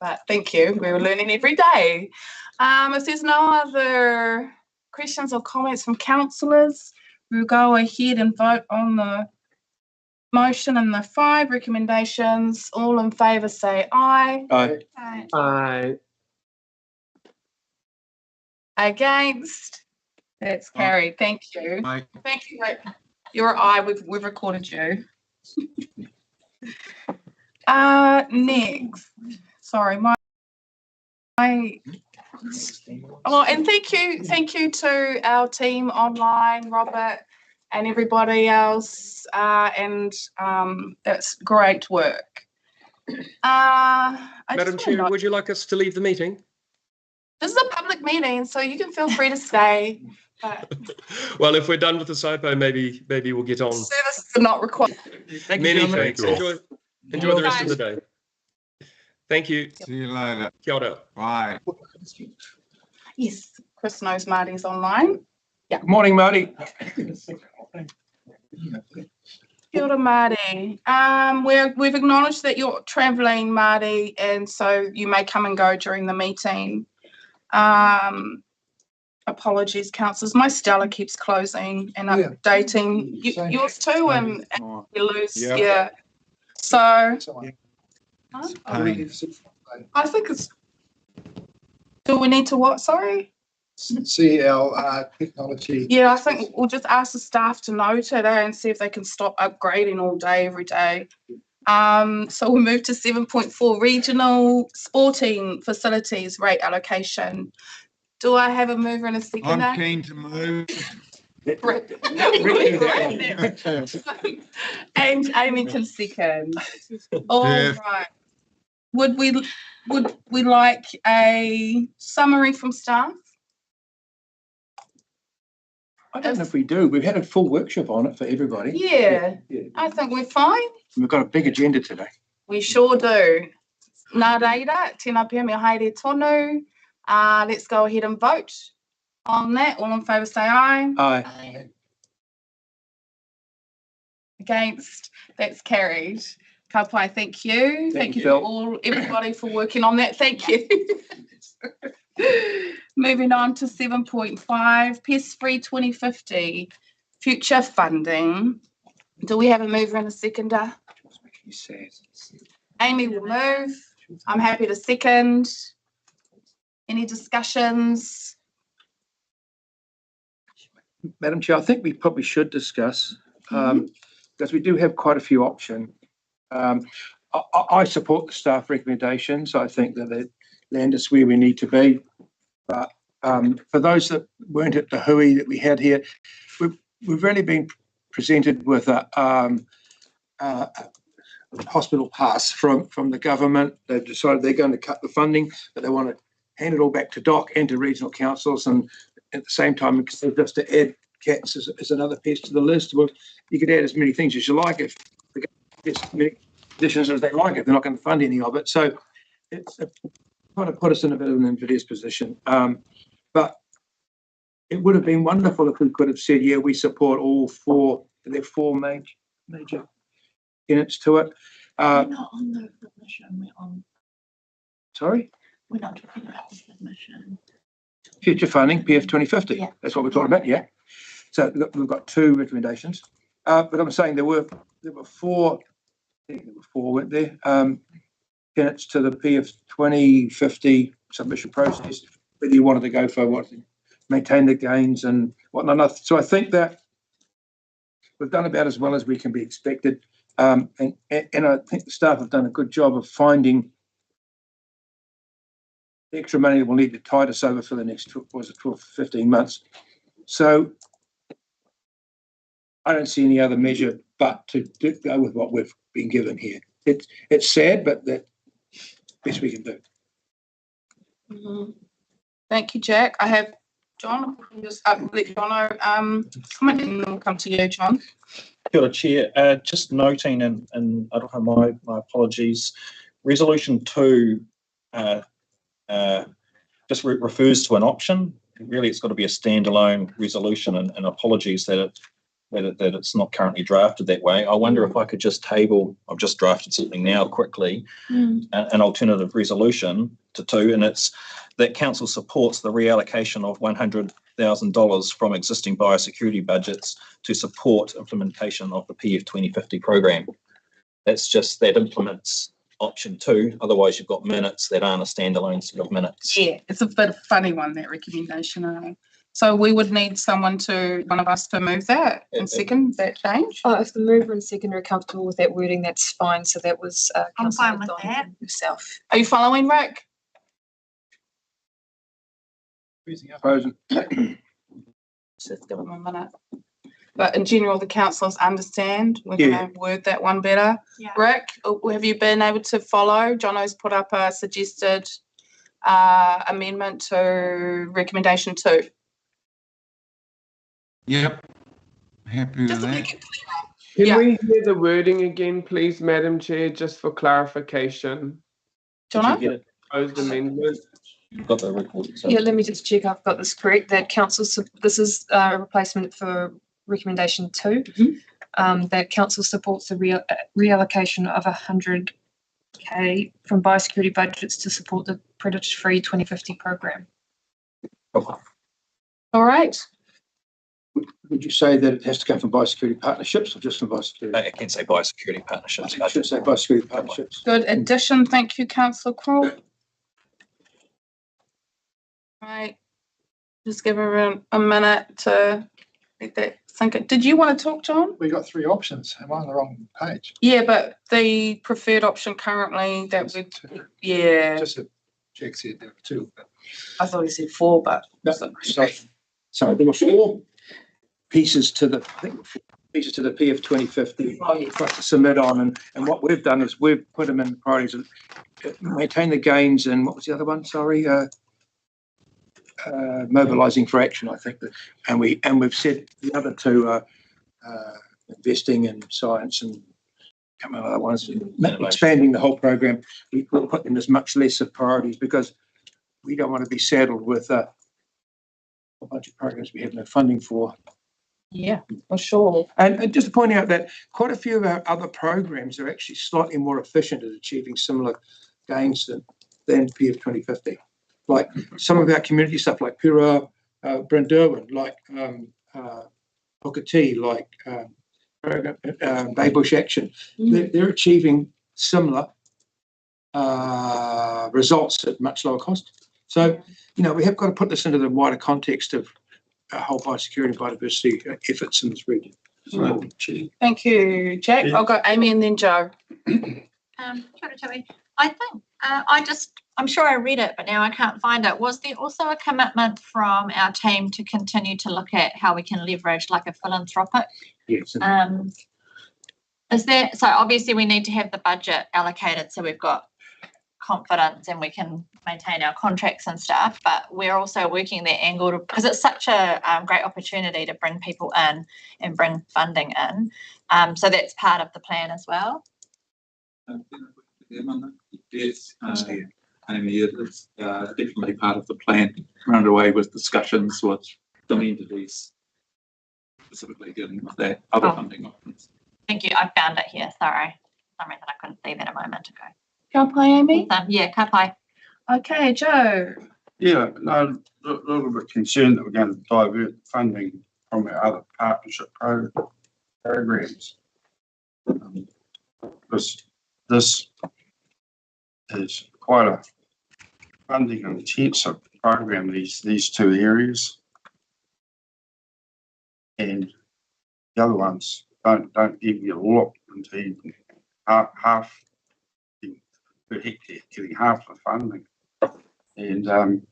But thank you, we were learning every day. If there's no other questions or comments from councillors, we'll go ahead and vote on the motion and the 5 recommendations. All in favour say aye. Aye. Aye. Aye. Against? That's carried. Thank you. Aye. Thank you. You're we've recorded you. Next. Sorry, my oh, and thank you to our team online, Robert and everybody else. And that's great work. Madam Chair, would you like us to leave the meeting? This is a public meeting, so you can feel free to stay. But Well, if we're done with the SIPO, maybe we'll get on. services are not required. Many thanks. Enjoy the rest of the day. Thank you. See you later. Kia ora. Bye. Yes, Chris knows Marty's online. Good morning, Marty. Kia ora, Marty. We've acknowledged that you're travelling, Marty, and so you may come and go during the meeting. Apologies, councillors. My Stella keeps closing and updating. Yours too, and you lose. Yeah. So I think it's. Do we need to what? Sorry. CL technology. Yeah, I think we'll just ask the staff to note it and see if they can stop upgrading all day, every day. So we'll move to 7.4, regional sporting facilities rate allocation. Do I have a mover and a seconder? I'm keen to move. And Amy can second. All right. Would we like a summary from staff? I don't know if we do. We've had a full workshop on it for everybody. Yeah. I think we're fine. We've got a big agenda today. We sure do. Nā reira, tēnā pia me haere tonu. Let's go ahead and vote on that. All in favour say aye. Aye. Against, that's carried. Ka pai, thank you. Thank you Phil. to all everybody for working on that. Thank you. Moving on to 7.5, Pest Free 2050, future funding. Do we have a mover and a seconder? Amy will move. I'm happy to second. Any discussions? Madam Chair, I think we probably should discuss, because we do have quite a few options. I support the staff recommendations. I think that they land us where we need to be. But for those that weren't at the hui that we had here, we've really been presented with a hospital pass from the government. They've decided they're going to cut the funding, but they want to hand it all back to DOC and to regional councils, and at the same time, just to add cats as another pest to the list. Well, you could add as many things as you like if the government gets as many conditions as they like if they're not going to fund any of it. So it's kind of put us in a bit of an invidious position. But it would have been wonderful if we could have said, yeah, we support all four. There are four major units to it. We're not on the submission. We're on. Sorry? We're not talking about the submission. Future funding, PF 2050. Yeah. That's what we're talking about, yeah. So look, we've got two recommendations. But I'm saying there were four, I think there were four, weren't there? Units to the PF 2050 submission process, whether you wanted to go for what, maintain the gains and whatnot. So I think that we've done about as well as we can be expected. And I think the staff have done a good job of finding the extra money that we'll need to tide us over for the next 12, 15 months. So I don't see any other measure but to go with what we've been given here. It's sad, but that's the best we can do. Mm-hmm. Thank you, Jack. I have John. Just let John know. Comment and then we'll come to you, John. Kia ora, Chair. Just noting, and I don't have my apologies. Resolution 2 just refers to an option. Really, it's got to be a standalone resolution, and apologies that it's not currently drafted that way. I wonder if I could just table. I've just drafted something now quickly, an alternative resolution to 2, and it's that council supports the reallocation of $100,000 from existing biosecurity budgets to support implementation of the PF 2050 program. That implements option 2. Otherwise, you've got minutes that aren't a standalone set of minutes. Yeah, it's a bit of a funny one, that recommendation. So we would need one of us to move that and second that change. Oh, if the mover and seconder are comfortable with that wording, that's fine. So that was I'm Councillor fine with that. Donovan herself. Are you following, Rick? Opposing. Just give them a minute. But in general, the councillors understand. We're Yeah. going to word that one better. Yeah. Rick, have you been able to follow? Jono's put up a suggested amendment to recommendation 2. Yep. Happy with Just to that. make it clearer. Can Yeah. we hear the wording again, please, Madam Chair, just for clarification? Did you Jono? get it? Proposed amendment. You've got the record. So. Yeah, let me just check I've got this correct. That this is a replacement for recommendation 2. That council supports the reallocation of 100K from biosecurity budgets to support the predator-free 2050 program. All right. Would you say that it has to come from biosecurity partnerships or just from biosecurity? I can say biosecurity partnerships. I should say biosecurity partnerships. Good addition. Thank you, Councillor Kroll. Right. Just give everyone a minute to let that sink it. Did you want to talk, John? We got 3 options. Am I on the wrong page? Yeah, but the preferred option currently that would, yeah, Just a Jack said there were 2. But I thought he said 4, but No, so there were 4 pieces to the PF 2050 for us to submit on, and what we've done is we've put them in priorities and maintain the gains, and what was the other one? Sorry, mobilising for action, I think, and we've said the other 2 are investing in science and a couple of other ones, expanding the whole program. We will put them as much lesser priorities because we don't want to be saddled with a bunch of programs we have no funding for. yeah, for sure. And just to point out that quite a few of our other programs are actually slightly more efficient at achieving similar gains than PF 2050. Like some of our community stuff, like Pura, Brynderwin, like Pukati, like Bay Bush Action. They're achieving similar results at much lower cost. So, we have got to put this into the wider context of our whole biosecurity and biodiversity efforts in this region. Thank you, Jack. I'll go Amy and then Joe. I think I'm sure I read it, but now I can't find it. Was there also a commitment from our team to continue to look at how we can leverage like a philanthropic? Yes. Is there, so obviously we need to have the budget allocated so we've got confidence and we can maintain our contracts and stuff, but we're also working that angle because it's such a great opportunity to bring people in and bring funding in. So that's part of the plan as well. Yes, Amy, it's definitely part of the plan. We're underway with discussions with some entities specifically dealing with that other funding options. Thank you. I found it here. Sorry. For some reason I couldn't see that a moment ago. Can I play, Amy? Yeah, can I play? Okay, Joe. Yeah, no, a little bit concerned that we're going to divert funding from our other partnership programs. Because this is quite a funding intensive program, these 2 areas. And the other ones don't give you a look until you half per hectare, getting half the funding. And I'm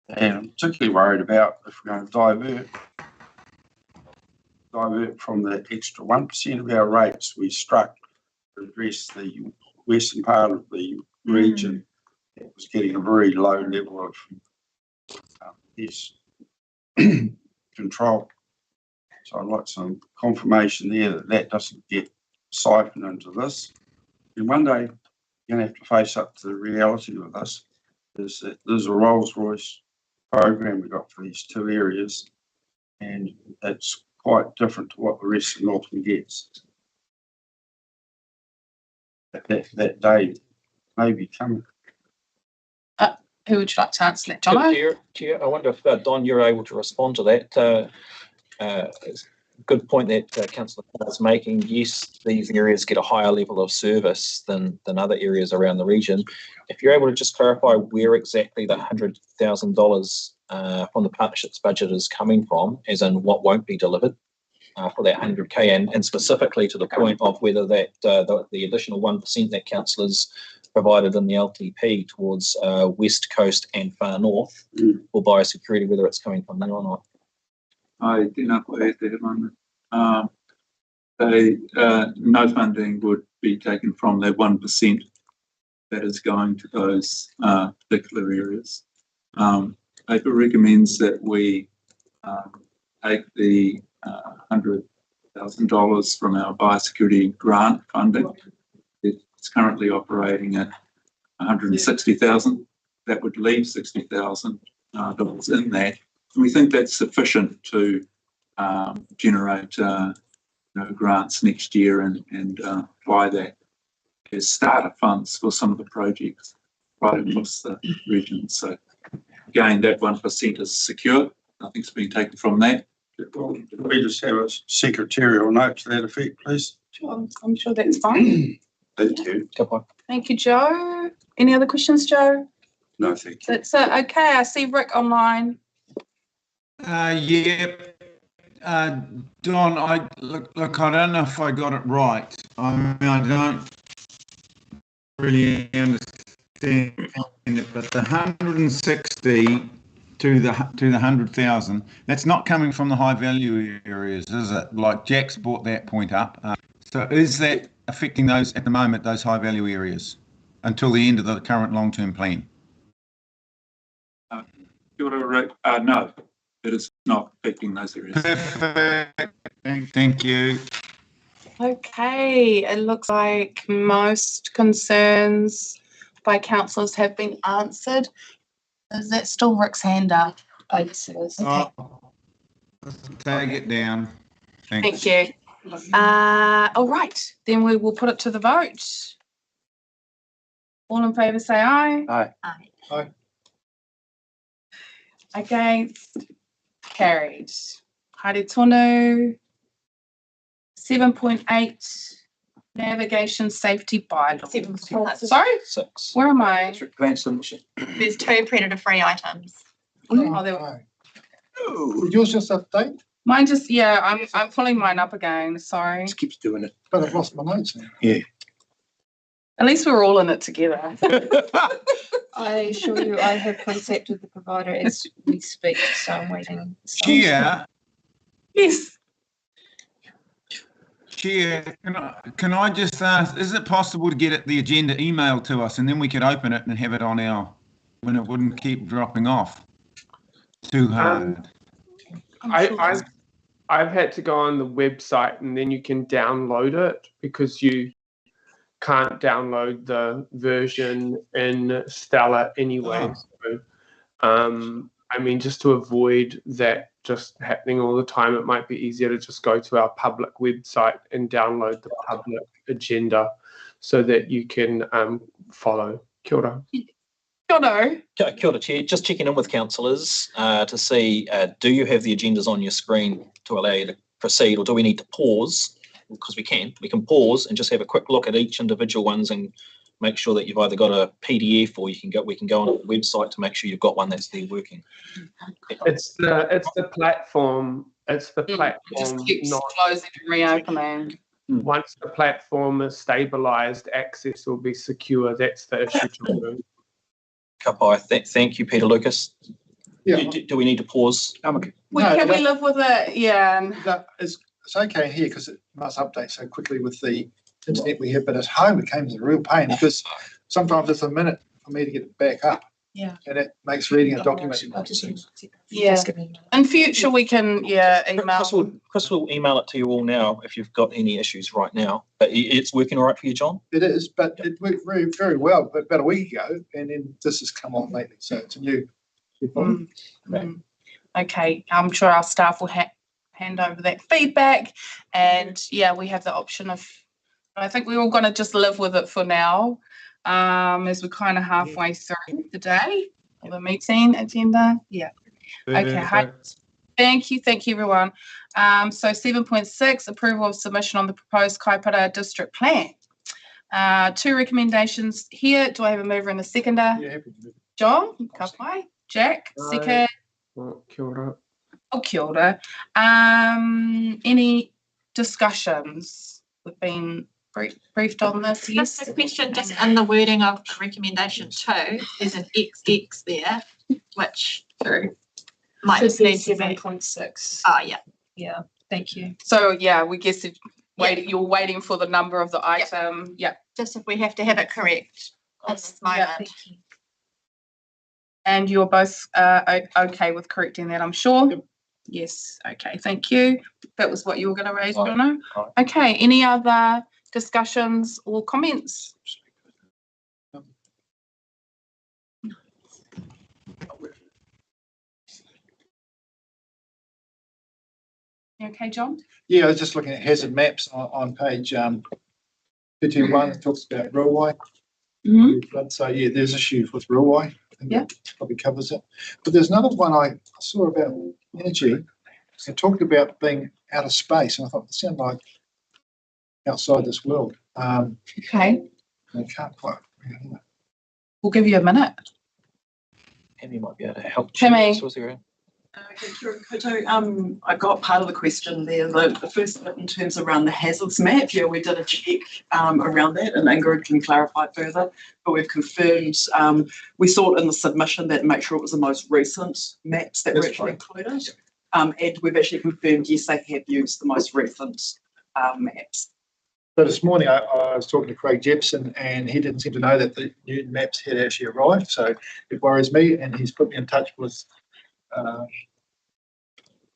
particularly worried about if we're going to divert from the extra 1% of our rates we struck to address the western part of the region that was getting a very low level of control. So I'd like some confirmation there that doesn't get siphoned into this. And one day you're going to have to face up to the reality of this. There's a Rolls-Royce program we got for these 2 areas, and it's quite different to what the rest of Northern gets. That day may be coming. Who would you like to answer that, John? Chair, I wonder if Don, you're able to respond to that. good point that Councillor is making. Yes, these areas get a higher level of service than other areas around the region. If you're able to just clarify where exactly the $100,000 from the partnerships budget is coming from, as in what won't be delivered for that 100K, and specifically to the point of whether that the additional 1% that councillors provided in the LTP towards West Coast and Far North for biosecurity, whether it's coming from there or not. I do not believe that one. No funding would be taken from that 1% that is going to those particular areas. APA recommends that we take the $100,000 from our biosecurity grant funding. It's currently operating at $160,000. That would leave $60,000 in that. We think that's sufficient to generate grants next year and apply that as starter funds for some of the projects right across the region. So again, that 1% is secure. Nothing's been taken from that. Well, we just have a secretarial note to that effect, please. I'm sure that's fine. Thank you. Thank you, Joe. Any other questions, Joe? No, thank you. That's it. Okay, I see Rick online. Yeah. Don, I look, I don't know if I got it right. I mean, I don't really understand it, but the 160 to the 100,000, that's not coming from the high value areas, is it? Like Jack's brought that point up. So is that affecting those at the moment, those high value areas, until the end of the current long-term plan? No, it is not affecting those areas. Perfect. Thank you. Okay, it looks like most concerns by councillors have been answered. Is that still Rick's hand up? Oh, yes, it is. Okay. Take it down. Thanks. Thank you. All right, then we will put it to the vote. All in favour say aye. Aye. Aye. Aye. Against? Carried. Haere tonu. 7.8 navigation safety bylaw. Sorry? 6. Where am I? Plan submission. There's 2 predator-free items. Oh, there. Did yours just update? Mine just, yeah, I'm pulling mine up again. Sorry. Just keeps doing it. But I've lost my notes now. Yeah. At least we're all in it together. I assure you, I have contacted the provider as we speak, so I'm waiting. Chair, Yes. Chair, can I just ask, is it possible to get the agenda emailed to us and then we could open it and have it on when it wouldn't keep dropping off too hard? I've had to go on the website and then you can download it because you can't download the version in Stella anyway. So, I mean, just to avoid that just happening all the time, it might be easier to just go to our public website and download the public agenda so that you can follow. Kia ora. Kia ora. Kia ora, Chair. Just checking in with councillors to see, do you have the agendas on your screen to allow you to proceed, or do we need to pause? Because we can pause and just have a quick look at each individual ones and make sure that you've either got a PDF or we can go on the website to make sure you've got one that's there working. It's the platform. It's the platform. It just keeps closing and reopening. Once the platform is stabilised, access will be secure. That's the issue to remove. Kapai, thank you, Peter Lucas. Yeah. Do we need to pause? Okay. We live with it? Yeah. It's okay here because it must update so quickly with the internet we have, but at home it came as a real pain because sometimes it's a minute for me to get it back up. Yeah. And it makes reading a document. Yeah. In future we can email. Chris will email it to you all now if you've got any issues right now. But it's working all right for you, John? It is, but it worked very, very well about a week ago, and then this has come on lately. So it's a new problem. Okay, I'm sure our staff will hand over that feedback, and we have the option of. I think we're all going to just live with it for now, as we're kind of halfway through the day of the meeting agenda. Yeah. Okay. Thank you, everyone. So 7.6, approval of submission on the proposed Kaipara district plan. 2 recommendations here. Do I have a mover and a seconder? Yeah, happy to move. John, Kapai, Jack, second. Kia ora. Oh, kia ora. Any discussions? We've been briefed on this. Yes. Just a question, just in the wording of recommendation 2, there's an XX there, which might Should need be to be. 7.6. Oh, yeah. Yeah, thank you. So yeah, we guess you're waiting for the number of the item. Yeah. Just if we have to have it correct at this moment. Thank you. And you're both okay with correcting that, I'm sure? Yep. Yes. Okay. Thank you. That was what you were going to raise, Bruno. Okay. Any other discussions or comments? You okay, John? Yeah, I was just looking at hazard maps on page 51. It talks about railway. Mm-hmm. So yeah, there's issues with railway. Yeah. Probably covers it. But there's another one I saw about energy. It talked about being out of space, and I thought it sounded like outside this world. Okay. I can't quite. We'll give you a minute. Tammy might be able to help. Tammy. Koutou, I got part of the question there. The first bit in terms around the hazards map, yeah, we did a check around that, and Ingrid can clarify further. But we've confirmed, we sought in the submission that make sure it was the most recent maps that were actually included. And we've actually confirmed, yes, they have used the most recent maps. So this morning I was talking to Craig Jepson, and he didn't seem to know that the new maps had actually arrived. So it worries me, and he's put me in touch with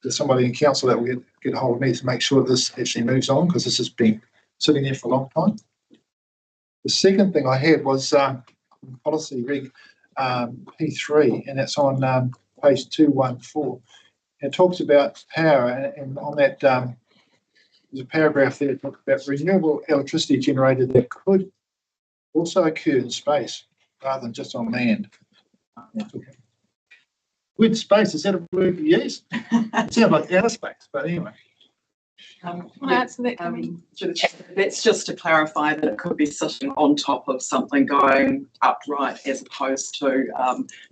there's somebody in council that will get hold of me to make sure this actually moves on, because this has been sitting there for a long time. The second thing I had was policy reg P3, and that's on page 214. It talks about power, and on that there's a paragraph there that talks about renewable electricity generated that could also occur in space rather than just on land. With space, is that a word you use? It sounds like outer space, but anyway. That's just to clarify that it could be sitting on top of something going upright as opposed to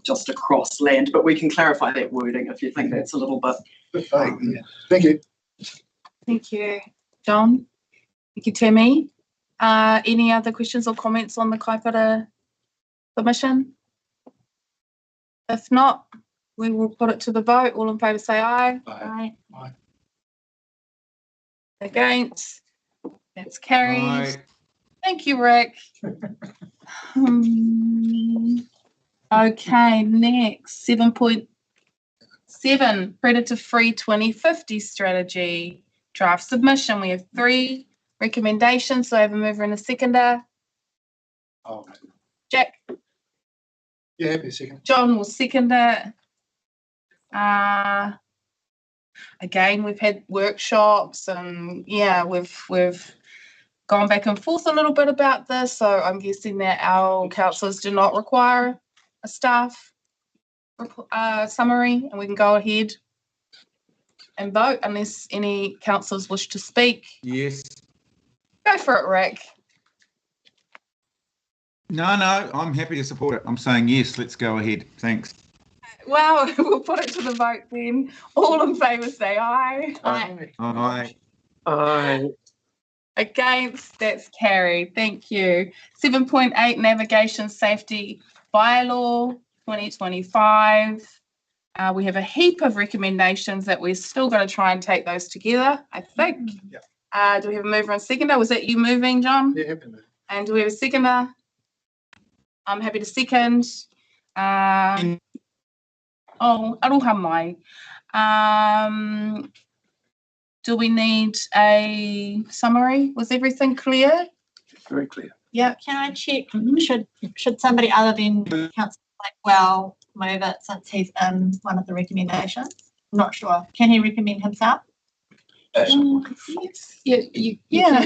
just across land. But we can clarify that wording if you think that's a little bit vague. Yeah. Thank you. Thank you, John. Thank you, Tammy. Any other questions or comments on the Kaipara submission? If not, we will put it to the vote. All in favour say aye. Aye. Aye. Against? That's carried. Aye. Thank you, Rick. Okay, next, 7.7, predator-free 2050 strategy draft submission. We have 3 recommendations. So I have a mover and a seconder. Oh, Jack. yeah, happy second. John will second it. Again, we've had workshops, and yeah, we've gone back and forth a little bit about this. So I'm guessing that our councillors do not require a staff summary, and we can go ahead and vote unless any councillors wish to speak. Yes. Go for it, Rick. No, I'm happy to support it. I'm saying yes, let's go ahead. Thanks. Well, we'll put it to the vote then. All in favour say aye. Aye. Aye. Aye. Against, that's carried. Thank you. 7.8, navigation safety bylaw 2025. We have a heap of recommendations that we're still going to try and take those together, I think. Yeah. Do we have a mover and seconder? Was that you moving, John? Yeah, happy to. And do we have a seconder? I'm happy to second. Aroha mai. Do we need a summary? Was everything clear? Very clear. Yeah. Can I check? Should somebody other than Councillor Blakewell move it, since he's in one of the recommendations? I'm not sure. Can he recommend himself? Yes. Yeah.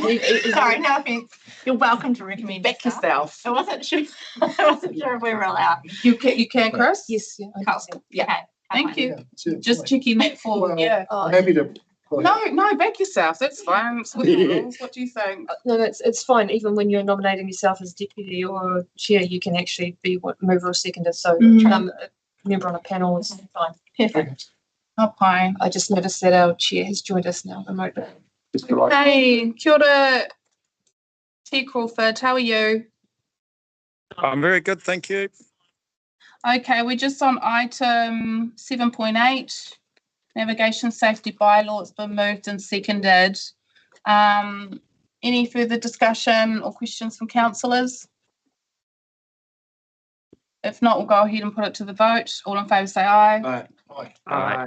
Sorry, no offence. You're welcome to recommend Back yourself. I wasn't sure. I wasn't sure if we were allowed. You can, Chris? Yes. Yeah. Cool. Yeah. Thank you. Yeah, Just checking that forward, yeah. I'm happy to. No, back yourself. That's fine. It's with the rules. What do you think? No, it's fine. Even when you're nominating yourself as deputy or chair, you can actually be mover or seconder. So a member on a panel is fine. Perfect. Okay. I just noticed that our chair has joined us now remotely. Hey, kia ora, T. Crawford. How are you? I'm very good, thank you. Okay, we're just on item 7.8. Navigation safety bylaw. It's been moved and seconded. Any further discussion or questions from councillors? If not, we'll go ahead and put it to the vote. All in favour say aye. Aye.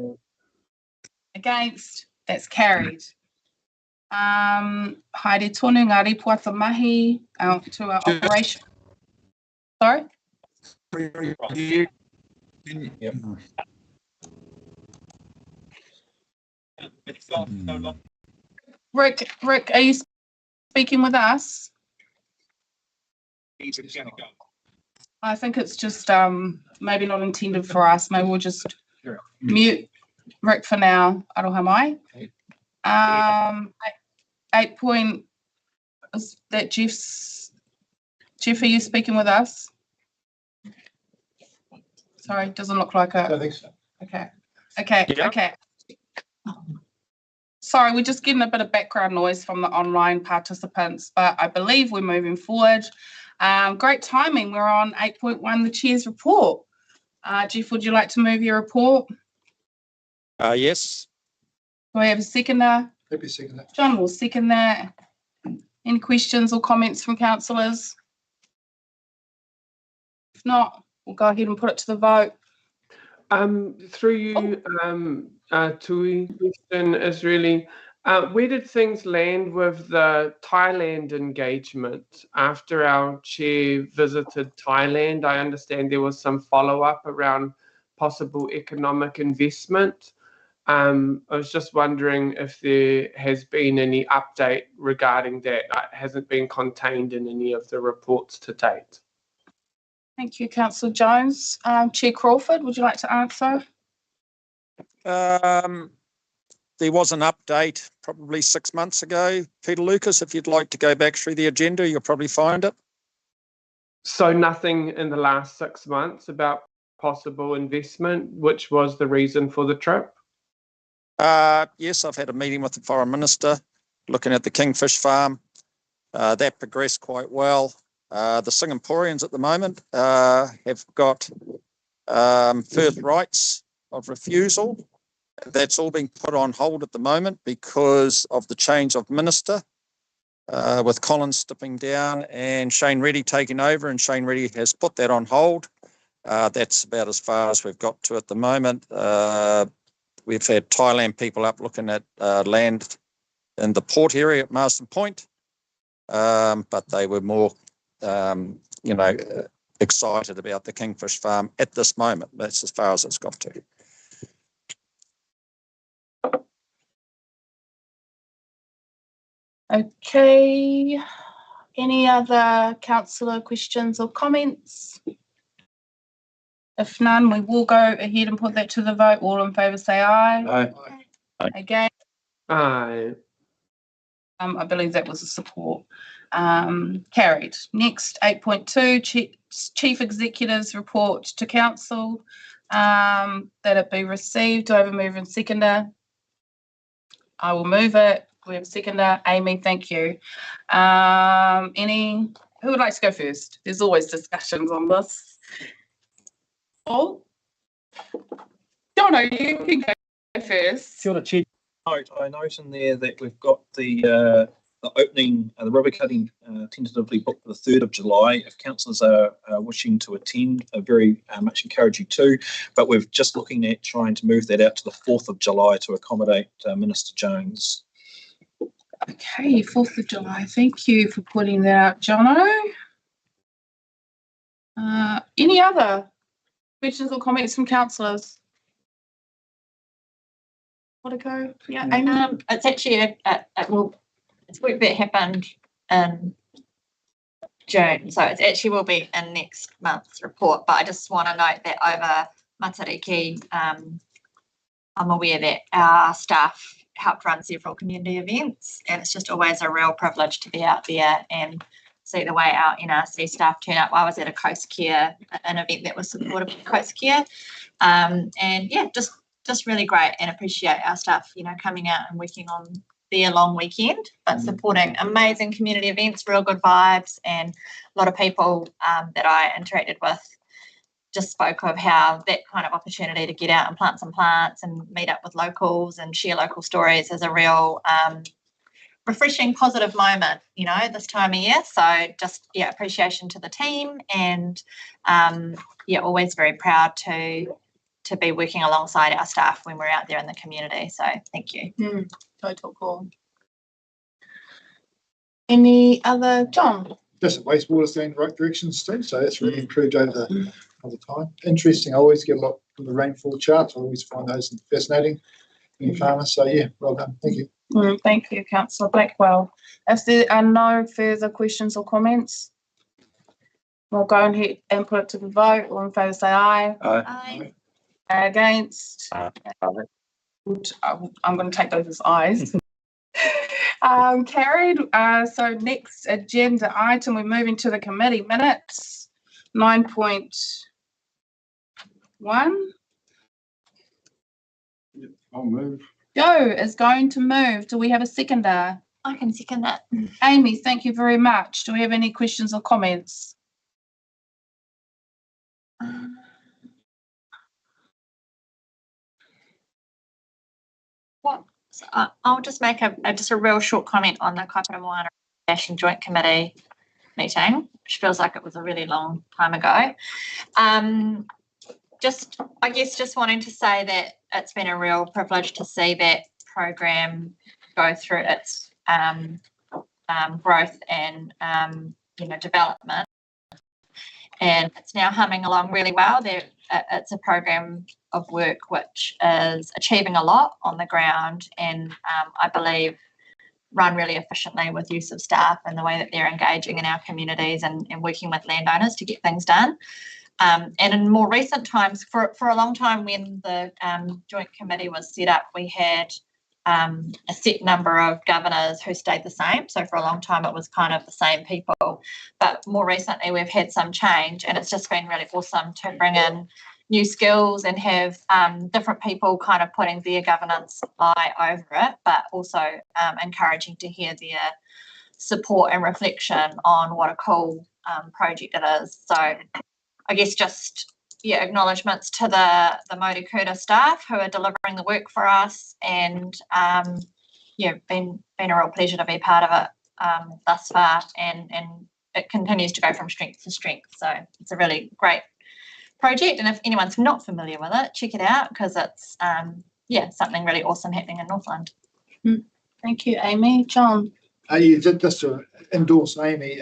Against? That's carried. Haere tonu ngā ripuata mahi to our operation. Sorry? Rick, are you speaking with us? I think it's just maybe not intended for us. Maybe we'll just mute Rick for now. Aroha mai. 8 point, is that Jeff, are you speaking with us? Sorry, doesn't look like it. I don't think so. Okay. Sorry, we're just getting a bit of background noise from the online participants, but I believe we're moving forward. Great timing. We're on 8.1, the chair's report. Jeff, would you like to move your report? Yes. Do I have a seconder? Happy to second that. John will second that. Any questions or comments from councillors? If not, we'll go ahead and put it to the vote. Through you, Tui, question is really, where did things land with the Thailand engagement? After our chair visited Thailand, I understand there was some follow-up around possible economic investment. I was just wondering if there has been any update regarding that. It hasn't been contained in any of the reports to date. Thank you, Councillor Jones. Chair Crawford, would you like to answer? There was an update probably 6 months ago. Peter Lucas, if you'd like to go back through the agenda, you'll probably find it. So nothing in the last 6 months about possible investment, which was the reason for the trip? Yes, I've had a meeting with the Foreign Minister looking at the Kingfish farm. That progressed quite well. The Singaporeans at the moment have got first rights of refusal. That's all being put on hold at the moment because of the change of minister, with Collins stepping down and Shane Reddy taking over, and Shane Reddy has put that on hold. That's about as far as we've got to at the moment. We've had Thailand people up looking at land in the port area at Marsden Point, but they were more, excited about the Kingfish farm at this moment. That's as far as it's got to. Okay. Any other councillor questions or comments? If none, we will go ahead and put that to the vote. All in favour say aye. Aye. Again? Aye. I believe that was a support. Carried. Next, 8.2, Chief Executive's report to council. That it be received. Do I have a mover and seconder? I will move it. We have a seconder. Amy, thank you. Who would like to go first? There's always discussions on this. Paul? Jono, you can go first. Kia ora, Chair. I note in there that we've got the opening, the rubber cutting tentatively booked for the 3rd of July. If councillors are wishing to attend, I very much encourage you to, but we're just looking at trying to move that out to the 4th of July to accommodate Minister Jones. Okay, 4th of July. Thank you for putting that out, Jono. Any other questions or comments from councillors? Want to go? Yeah, Amy? It's actually it's work that happened in June, so it actually will be in next month's report. But I just want to note that over Matariki, I'm aware that our staff helped run several community events, and it's just always a real privilege to be out there and see the way our NRC staff turn up. I was at a Coast Care, an event that was supported by Coast Care, and yeah, just really great, and appreciate our staff, coming out and working on their long weekend, but supporting amazing community events, real good vibes, and a lot of people that I interacted with just spoke of how that kind of opportunity to get out and plant some plants and meet up with locals and share local stories is a real refreshing, positive moment, this time of year. So just, appreciation to the team, and always very proud to be working alongside our staff when we're out there in the community. So thank you. Total cool. Any other, John? Just that wastewater's going in the right directions too, so that's really improved over the time. Interesting. I always get a lot from the rainfall charts. I always find those fascinating in farmers. So yeah, well done. Thank you. Thank you, Councillor Blackwell. If there are no further questions or comments, we'll go ahead and put it to the vote. All in favour say aye. Aye. Against? I'm going to take those as ayes. Carried. So next agenda item, we're moving to the committee minutes. 9.1. I'll move. Joe is going to move. Do we have a seconder? I can second that. Amy, thank you very much. Do we have any questions or comments? So I'll just make just a real short comment on the Kaipara Moana Recreation Joint Committee meeting, which feels like it was a really long time ago. I guess just wanting to say that it's been a real privilege to see that program go through its growth and development, and it's now humming along really well. It's a program of work which is achieving a lot on the ground, and I believe run really efficiently with use of staff and the way that they're engaging in our communities and working with landowners to get things done. And in more recent times, for a long time when the joint committee was set up, we had a set number of governors who stayed the same. So for a long time, it was kind of the same people. But more recently, we've had some change, and it's just been really awesome to bring in new skills and have different people kind of putting their governance eye over it, but also encouraging to hear their support and reflection on what a cool project it is. So I guess just acknowledgements to the Mauri Kuta staff who are delivering the work for us, and been a real pleasure to be part of it thus far, and it continues to go from strength to strength. So it's a really great project, and if anyone's not familiar with it, check it out, because it's something really awesome happening in Northland. Thank you, Amy. John? Just to endorse Amy,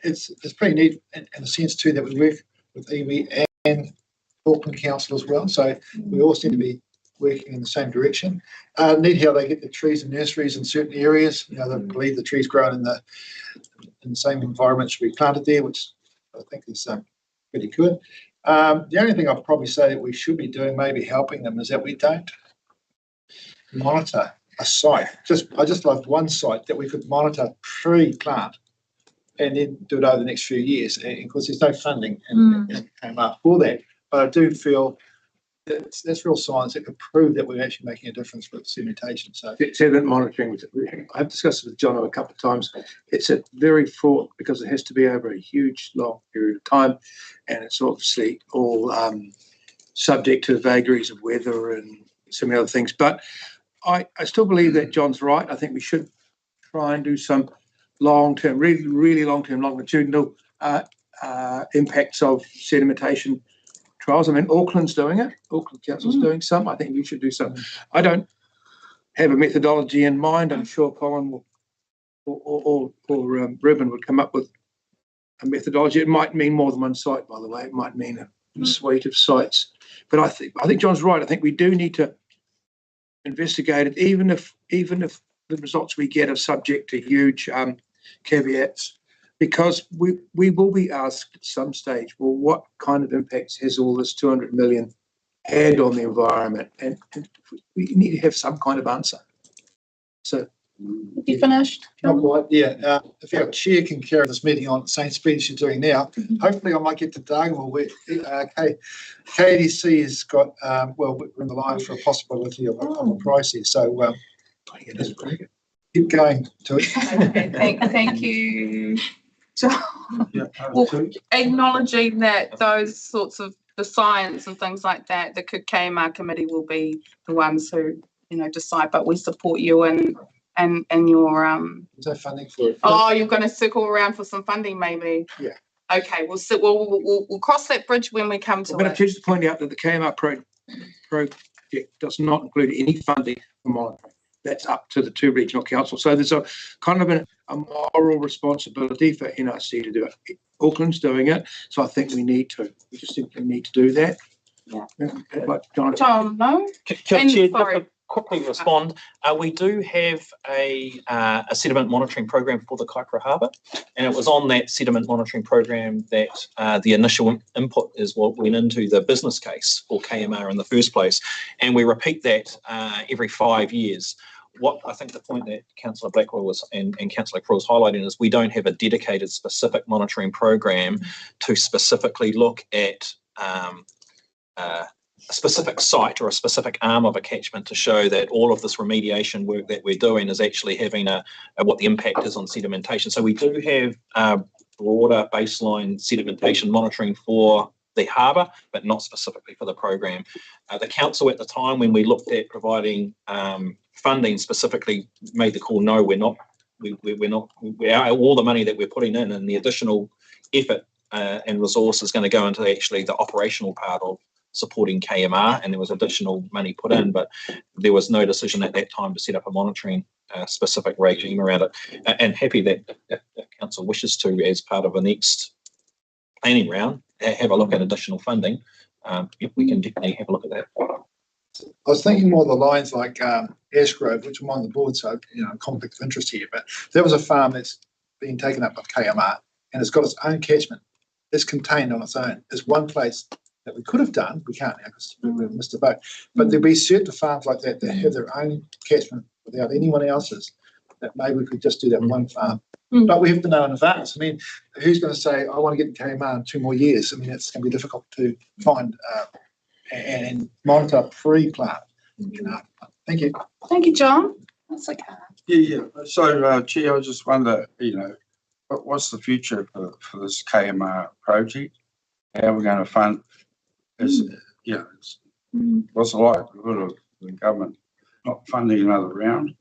it's pretty neat in a sense too that we work with iwi and Auckland Council as well, so we all seem to be working in the same direction. Neat how they get the trees and nurseries in certain areas. They believe the trees grown in the same environment should be planted there, which I think is pretty good. The only thing I'd probably say that we should be doing, maybe helping them, is that we don't monitor a site. I just loved one site that we could monitor pre-plant and then do it over the next few years. And of course, there's no funding and came up for that. But I do feel that's real science that could prove that we're actually making a difference with sedimentation. So sediment monitoring, I've discussed it with John a couple of times. It's a very fraught, because it has to be over a huge, long period of time, and it's obviously all subject to vagaries of weather and some other things. But I still believe that John's right. I think we should try and do some long-term, really long-term, longitudinal impacts of sedimentation trials. I mean, Auckland's doing it. Auckland Council's doing some. I think we should do some. I don't have a methodology in mind. I'm sure Colin will, or Ruben would come up with a methodology. It might mean more than one site, by the way. It might mean a suite of sites. But I think John's right. I think we do need to investigate it, even if the results we get are subject to huge caveats, because we will be asked at some stage, well, what kind of impacts has all this 200 million and on the environment, and we need to have some kind of answer. So, You finished? Not quite, yeah. If our chair can carry this meeting on at the same speed she's doing now, hopefully I might get to Dartmoor where KDC has got, well, we're in the line for a possibility of a price here. So keep going to it. Okay, thank you, John. Well, acknowledging that those sorts of the science and things like that, the KMR committee will be the ones who, decide, but we support you and your There's no funding for it. Oh, you're going to circle around for some funding, maybe. Yeah. Okay, we'll cross that bridge when we come to I'm going it. to just point out that the KMR project does not include any funding for monitoring. That's up to the two regional councils. So there's a kind of a moral responsibility for NRC to do it. Auckland's doing it, so I think we just simply need to do that. Yeah. Like John, no? Chair, just to quickly respond, we do have a sediment monitoring program for the Kaikoura Harbour, and it was on that sediment monitoring program that the initial input is what went into the business case for KMR in the first place, and we repeat that every 5 years. What I think the point that Councillor Blackwell and Councillor Crew was highlighting is we don't have a dedicated specific monitoring program to specifically look at a specific site or a specific arm of a catchment to show that all of this remediation work that we're doing is actually having what the impact is on sedimentation. So we do have broader baseline sedimentation monitoring for the harbour, but not specifically for the program. The council at the time, when we looked at providing funding, specifically made the call: no, we're not. All the money that we're putting in and the additional effort and resource is going to go into actually the operational part of supporting KMR, and there was additional money put in, but there was no decision at that time to set up a monitoring specific regime around it. And happy that if council wishes to, as part of the next planning round, have a look at additional funding. We can definitely have a look at that. I was thinking more of the lines like Ashgrove, which I'm on the board, so conflict of interest here. But there was a farm that's been taken up by KMR, and it's got its own catchment. It's contained on its own. There's one place that we could have done. We can't now because we've missed a boat. But there'll be certain farms like that have their own catchment without anyone else's. That maybe we could just do that one farm. But we have to know in advance. I mean, who's going to say, I want to get in KMR in 2 more years? I mean, it's going to be difficult to find and monitor a free plant. Thank you. Thank you, John. That's okay. Yeah. So, Chair, I just wonder, what's the future for this KMR project? How are we going to fund? What's the likelihood of the government not funding another round?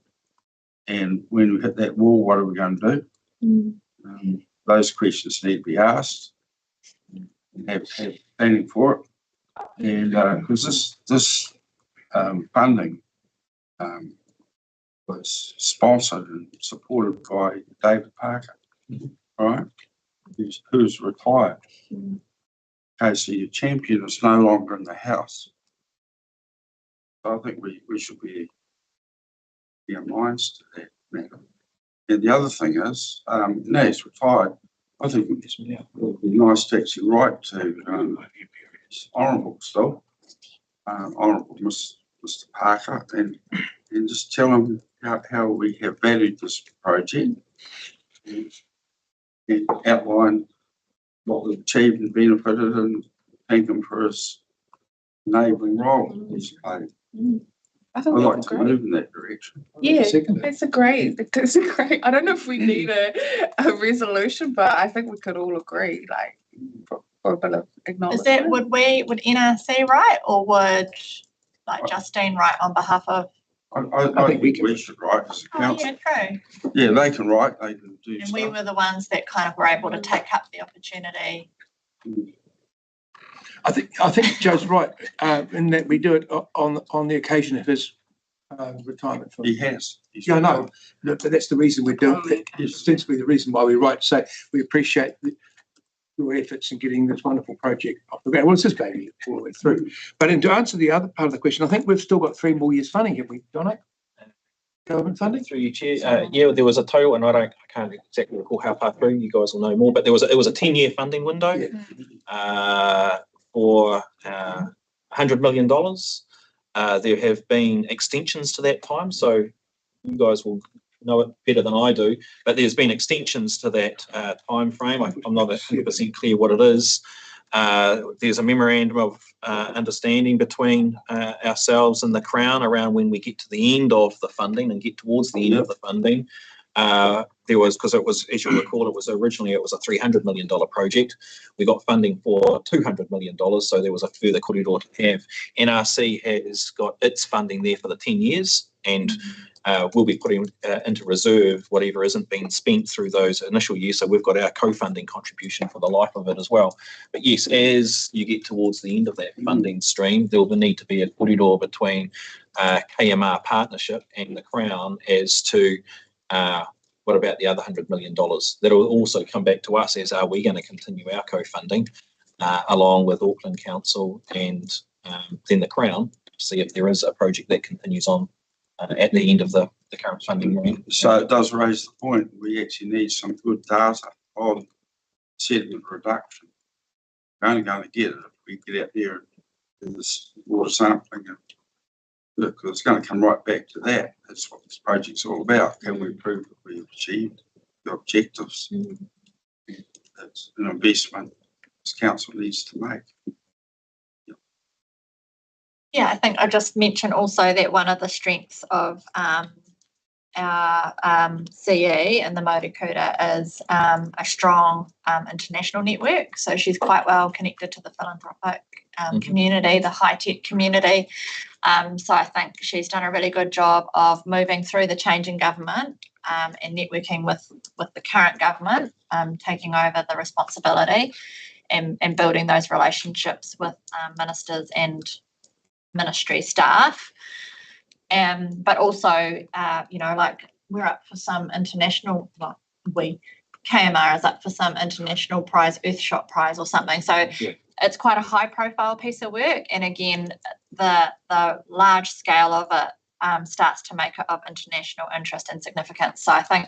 And when we hit that wall, what are we going to do? Those questions need to be asked and have planning for it. And because this funding was sponsored and supported by David Parker, right? Who's retired. Okay, so your champion is no longer in the house. So I think we should be in minds to that matter. And the other thing is, now he's retired, I think it would be nice to actually write to Honourable still, Honourable Mr. Parker, and just tell him how we have valued this project and outline what we've achieved and benefited, and thank him for his enabling role he's played. I'd like to move in that direction. Yeah, that's a great. I don't know if we need a resolution, but I think we could all agree, like, for a bit of acknowledgement. Would NRC write, or would Justine write on behalf of? I think we should write as a council. Yeah, true. Yeah, they can write, they can do And stuff. we were the ones that kind of were able to take up the opportunity. I think Joe's right in that we do it on the occasion of his retirement. He has. Yeah, I know, but that's the reason we're doing it. It's ostensibly the reason why we write to say we appreciate your efforts in getting this wonderful project off the ground. Well, it's just going all the way through. But to answer the other part of the question, I think we've still got 3 more years funding, have we, Donna? Government funding? Through you, Chair. Yeah, there was a total, and I can't exactly recall how far through. You guys will know more, but it was a 10-year funding window for $100 million. There have been extensions to that time, so you guys will know it better than I do, but there's been extensions to that time frame. I'm not 100% clear what it is. There's a memorandum of understanding between ourselves and the Crown around when we get to the end of the funding and get towards the end of the funding. There was, because it was, as you'll recall, it was a $300 million project. We got funding for $200 million, so there was a further corridor to have. NRC has got its funding there for the 10 years, and we'll be putting into reserve whatever isn't being spent through those initial years. So we've got our co-funding contribution for the life of it as well. But yes, as you get towards the end of that funding stream, there will need to be a corridor between KMR partnership and the Crown as to what about the other $100 million. That'll also come back to us as are we going to continue our co-funding along with Auckland Council and then the Crown to see if there is a project that continues on at the end of the current funding round. So it does raise the point, we actually need some good data on sediment reduction. We're only going to get it if we get out there and do this water sampling, because it's going to come right back to that. That's what this project's all about. Can we prove that we've achieved the objectives? That's an investment this council needs to make. Yeah, I think I just mentioned also that one of the strengths of our CE and the Maurikuta is a strong international network. So she's quite well connected to the philanthropic community, the high-tech community. So I think she's done a really good job of moving through the changing government and networking with the current government, taking over the responsibility and building those relationships with ministers and ministry staff, but also, like we're up for some international, KMR is up for some international prize, Earthshot prize or something. So it's quite a high profile piece of work. And again, the large scale of it starts to make it of international interest and significance. So I think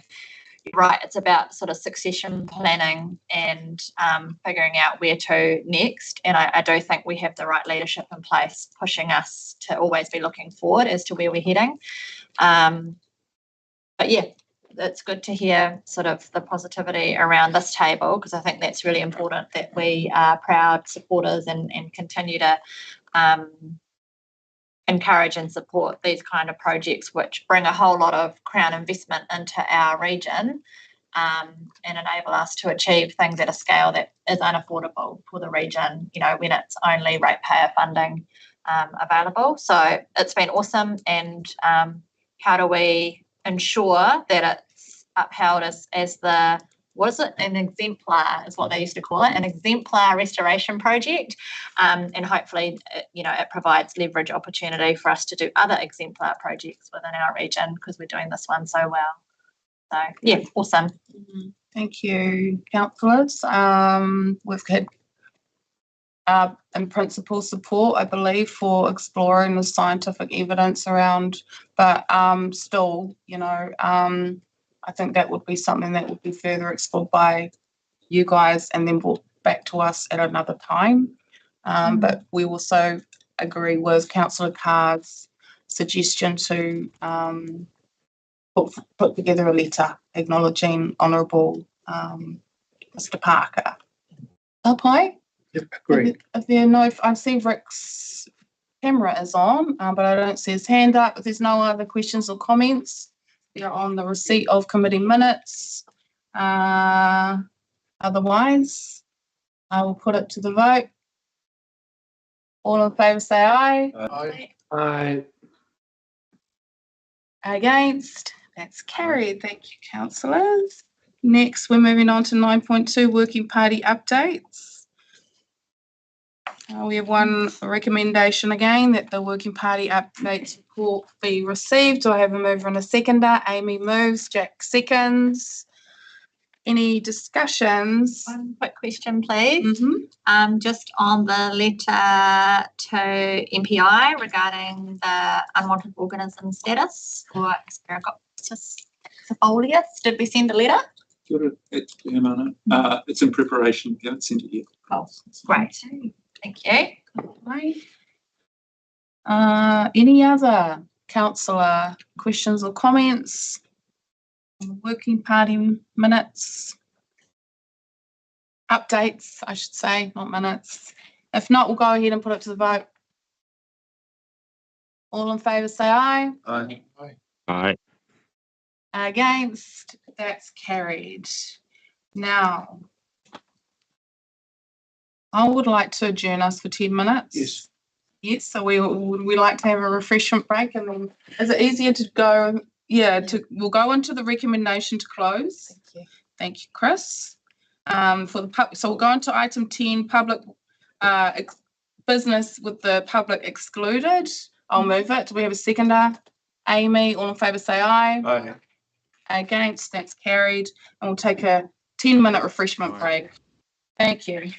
you're right, it's about sort of succession planning and figuring out where to next. And I do think we have the right leadership in place, pushing us to always be looking forward as to where we're heading. But yeah, it's good to hear sort of the positivity around this table, because I think that's really important that we are proud supporters and continue to encourage and support these kind of projects which bring a whole lot of Crown investment into our region and enable us to achieve things at a scale that is unaffordable for the region, when it's only ratepayer funding available. So it's been awesome. And how do we ensure that it's upheld as the, what is it? An exemplar is what they used to call it, an exemplar restoration project. And hopefully, it provides leverage opportunity for us to do other exemplar projects within our region, because we're doing this one so well. So yeah, awesome. Thank you, councillors. We've had in principle support, I believe, for exploring the scientific evidence around, but still, I think that would be something that would be further explored by you guys and then brought back to us at another time. But we also agree with Councillor Carr's suggestion to put together a letter acknowledging Honourable Mr. Parker. Okay. Yep, agree. If there are no, I see Rick's camera is on, but I don't see his hand up. If there's no other questions or comments, they're on the receipt of committee minutes. Otherwise, I will put it to the vote. All in favour say aye. Aye. Aye. Against? That's carried. Thank you, councillors. Next, we're moving on to 9.2, working party updates. We have one recommendation again, that the working party updates report be received. Do I have a mover and a seconder? Amy moves, Jack seconds. Any discussions? One quick question, please. Just on the letter to MPI regarding the unwanted organism status for Asparagus folius. Did we send a letter? It's in preparation. We haven't sent it yet. Oh, great. Thank you. Right. Any other councillor questions or comments? On the working party minutes? Updates, I should say, not minutes. If not, we'll go ahead and put it to the vote. All in favour say aye. Aye. Aye. Against, that's carried. Now, I would like to adjourn us for 10 minutes. Yes. Yes, so we like to have a refreshment break, and then is it easier to go? Yeah, we'll go into the recommendation to close. Thank you. Thank you, Chris. For the so we'll go into item 10, public business with the public excluded. I'll move it. Do we have a seconder? Amy, all in favour say aye. Aye. Against, that's carried. And we'll take a 10-minute refreshment break. Thank you.